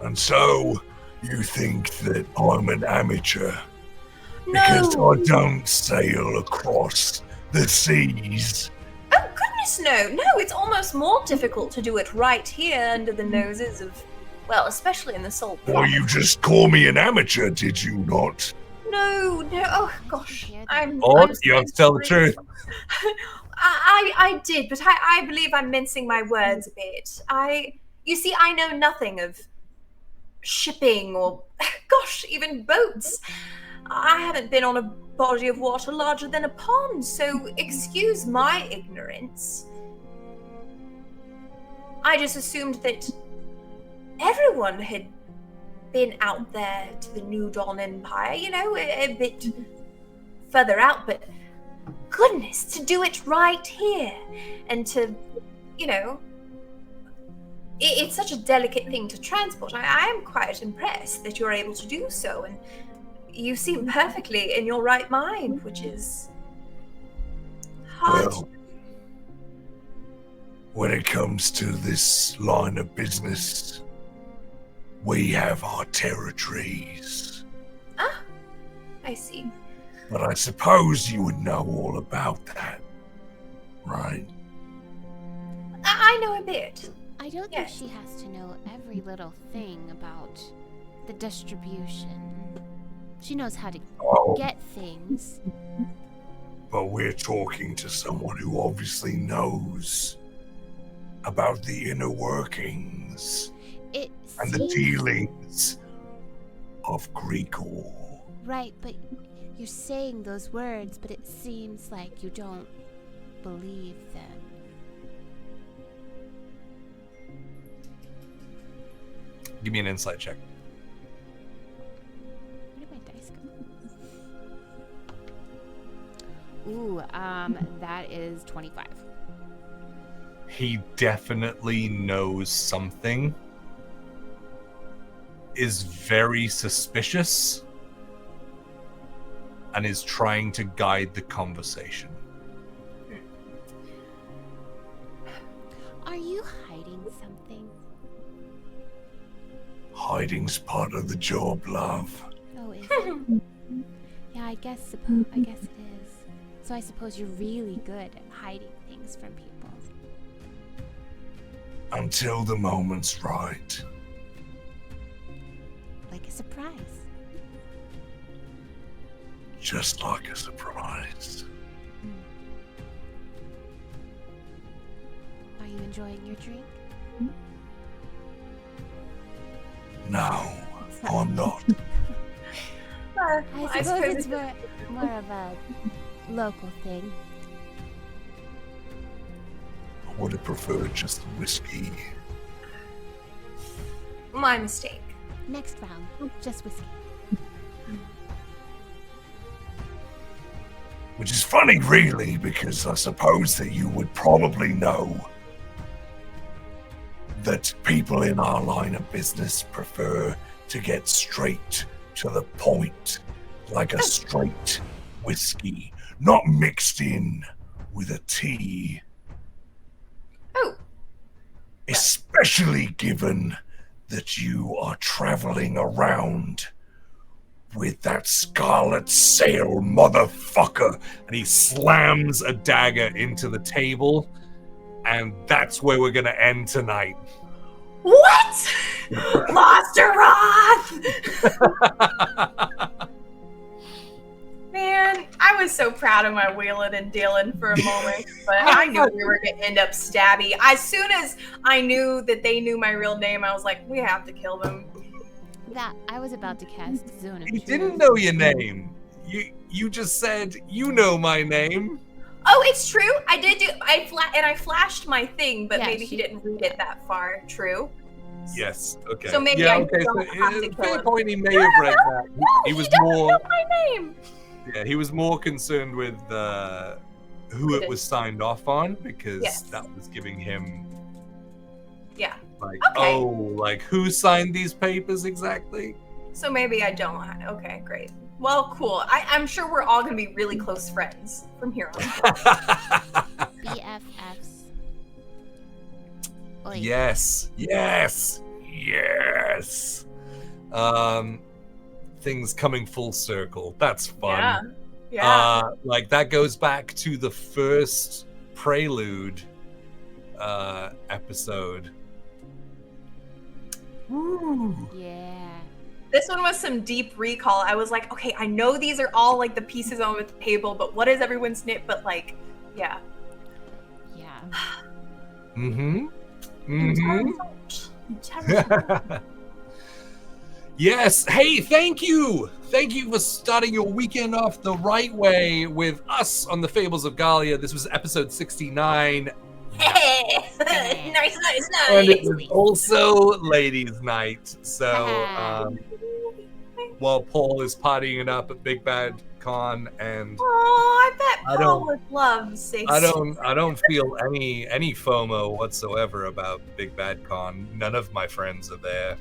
And so, you think that I'm an amateur because no. I don't sail across the seas? Oh, goodness, no. It's almost more difficult to do it right here under the noses of, well, especially in the Soul Well, you just call me an amateur, did you not? No. Oh, gosh. I'm You so have to tell the sorry. truth. I did, but I believe I'm mincing my words a bit. You see, I know nothing of shipping or, gosh, even boats. I haven't been on a body of water larger than a pond, so excuse my ignorance. I just assumed that everyone had been out there to the New Dawn Empire, you know, a bit further out, but goodness, to do it right here and to, you know, it's such a delicate thing to transport. I am quite impressed that you're able to do so, and you seem perfectly in your right mind, which is hard. Well, when it comes to this line of business, we have our territories. Ah, I see. But I suppose you would know all about that, right? I know a bit. I don't Yes. think she has to know every little thing about the distribution. She knows how to Oh, get things. but we're talking to someone who obviously knows about the inner workings It and the seems dealings of Greekor. right, but you're saying those words, but it seems like you don't believe them. Give me an insight check. Where did my dice go? Ooh, that is 25. He definitely knows something, is very suspicious, and is trying to guide the conversation. Are you hiding something? Hiding's part of the job, love. Oh, is it? Yeah, I guess it is. So I suppose you're really good at hiding things from people. Until the moment's right. Like a surprise. Just like a surprise. Are you enjoying your drink? No, I'm not. I suppose it's more of a local thing. I would have preferred just whiskey. My mistake. Next round, just whiskey. Which is funny, really, because I suppose that you would probably know that people in our line of business prefer to get straight to the point, like a straight whiskey, not mixed in with a tea. Oh, Especially given that you are traveling around with that Scarlet Sail motherfucker. And he slams a dagger into the table, and that's where we're gonna end tonight. what? Monster Roth! Man, I was so proud of my wheeling and dealing for a moment, but I knew we were going to end up stabby. As soon as I knew that they knew my real name, I was like, we have to kill them. That I was about to cast Zone of He Truth. didn't know your name. You just said, you know my name. Oh, it's true. I did do. I flashed my thing, but Yeah, maybe he didn't read it that far. True. Yes, okay. So maybe yeah, I okay. don't have to So, kill fair him. point, he may have read that. He was doesn't more. know my name. Yeah, he was more concerned with who it was signed off on, because Yes. that was giving him Yeah. like, Okay. oh, like who signed these papers exactly? So maybe I don't. Okay, great. Well, cool. I'm sure we're all gonna be really close friends from here on. BFFs. Oy. Yes, yes, yes. Things coming full circle. That's fun. Yeah. Like that goes back to the first prelude episode. Ooh. Yeah. This one was some deep recall. I was like, okay, I know these are all like the pieces on the table, but what is everyone's nit? But like, yeah. Yeah. Mm-hmm. Mm-hmm. Yes. Hey, thank you. Thank you for starting your weekend off the right way with us on the Fables of Gahlia. This was episode 69. Hey, nice. And it was also ladies' night. So while Paul is partying it up at Big Bad Con, and I bet Paul would love 6. I don't feel any FOMO whatsoever about Big Bad Con. None of my friends are there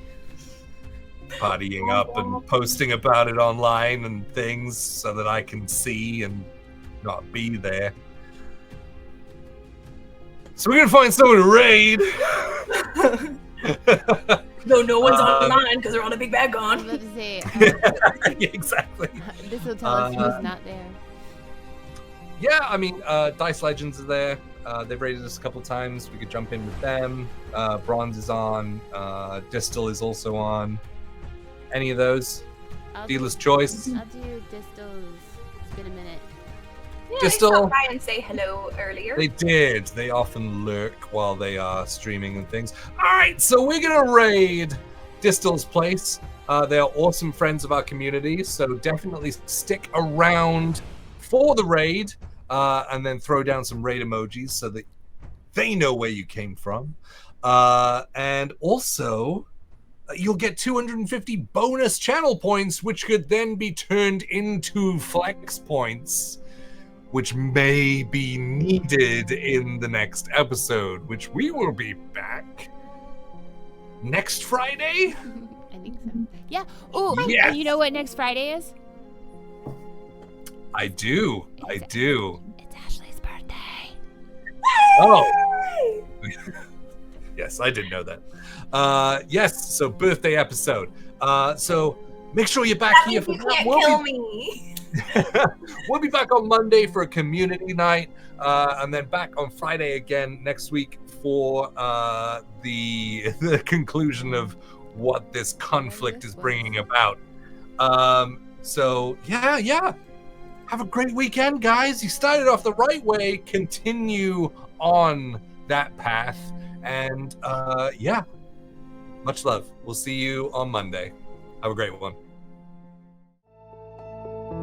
partying up and posting about it online and things so that I can see and not be there. So we're gonna find someone to raid. No one's online because they're on a Big Bad Con. I was about to say, Yeah, exactly. this will tell us who's not there. Yeah, I mean, Dice Legends are there. They've raided us a couple times. We could jump in with them. Bronze is on. Distal is also on. Any of those? Dealer's choice. I'll do Distals. It's been a minute. Yeah, Distal. they stopped by and say hello earlier. They did. They often lurk while they are streaming and things. All right, so we're gonna raid Distal's place. They are awesome friends of our community, so definitely stick around for the raid, and then throw down some raid emojis so that they know where you came from. And also, you'll get 250 bonus channel points, which could then be turned into flex points, which may be needed in the next episode, which we will be back next Friday. I think so. Yeah. Oh, Yes. and you know what next Friday is? I do. It's Ashley's birthday. Oh. Yes, I didn't know that. Yes, so birthday episode. So make sure you're back That here means for you that. can't kill me. We'll be back on Monday for a community night, and then back on Friday again next week for the conclusion of what this conflict is bringing about. So yeah. Have a great weekend, guys. You started off the right way. Continue on that path, and yeah, much love. We'll see you on Monday. Have a great one.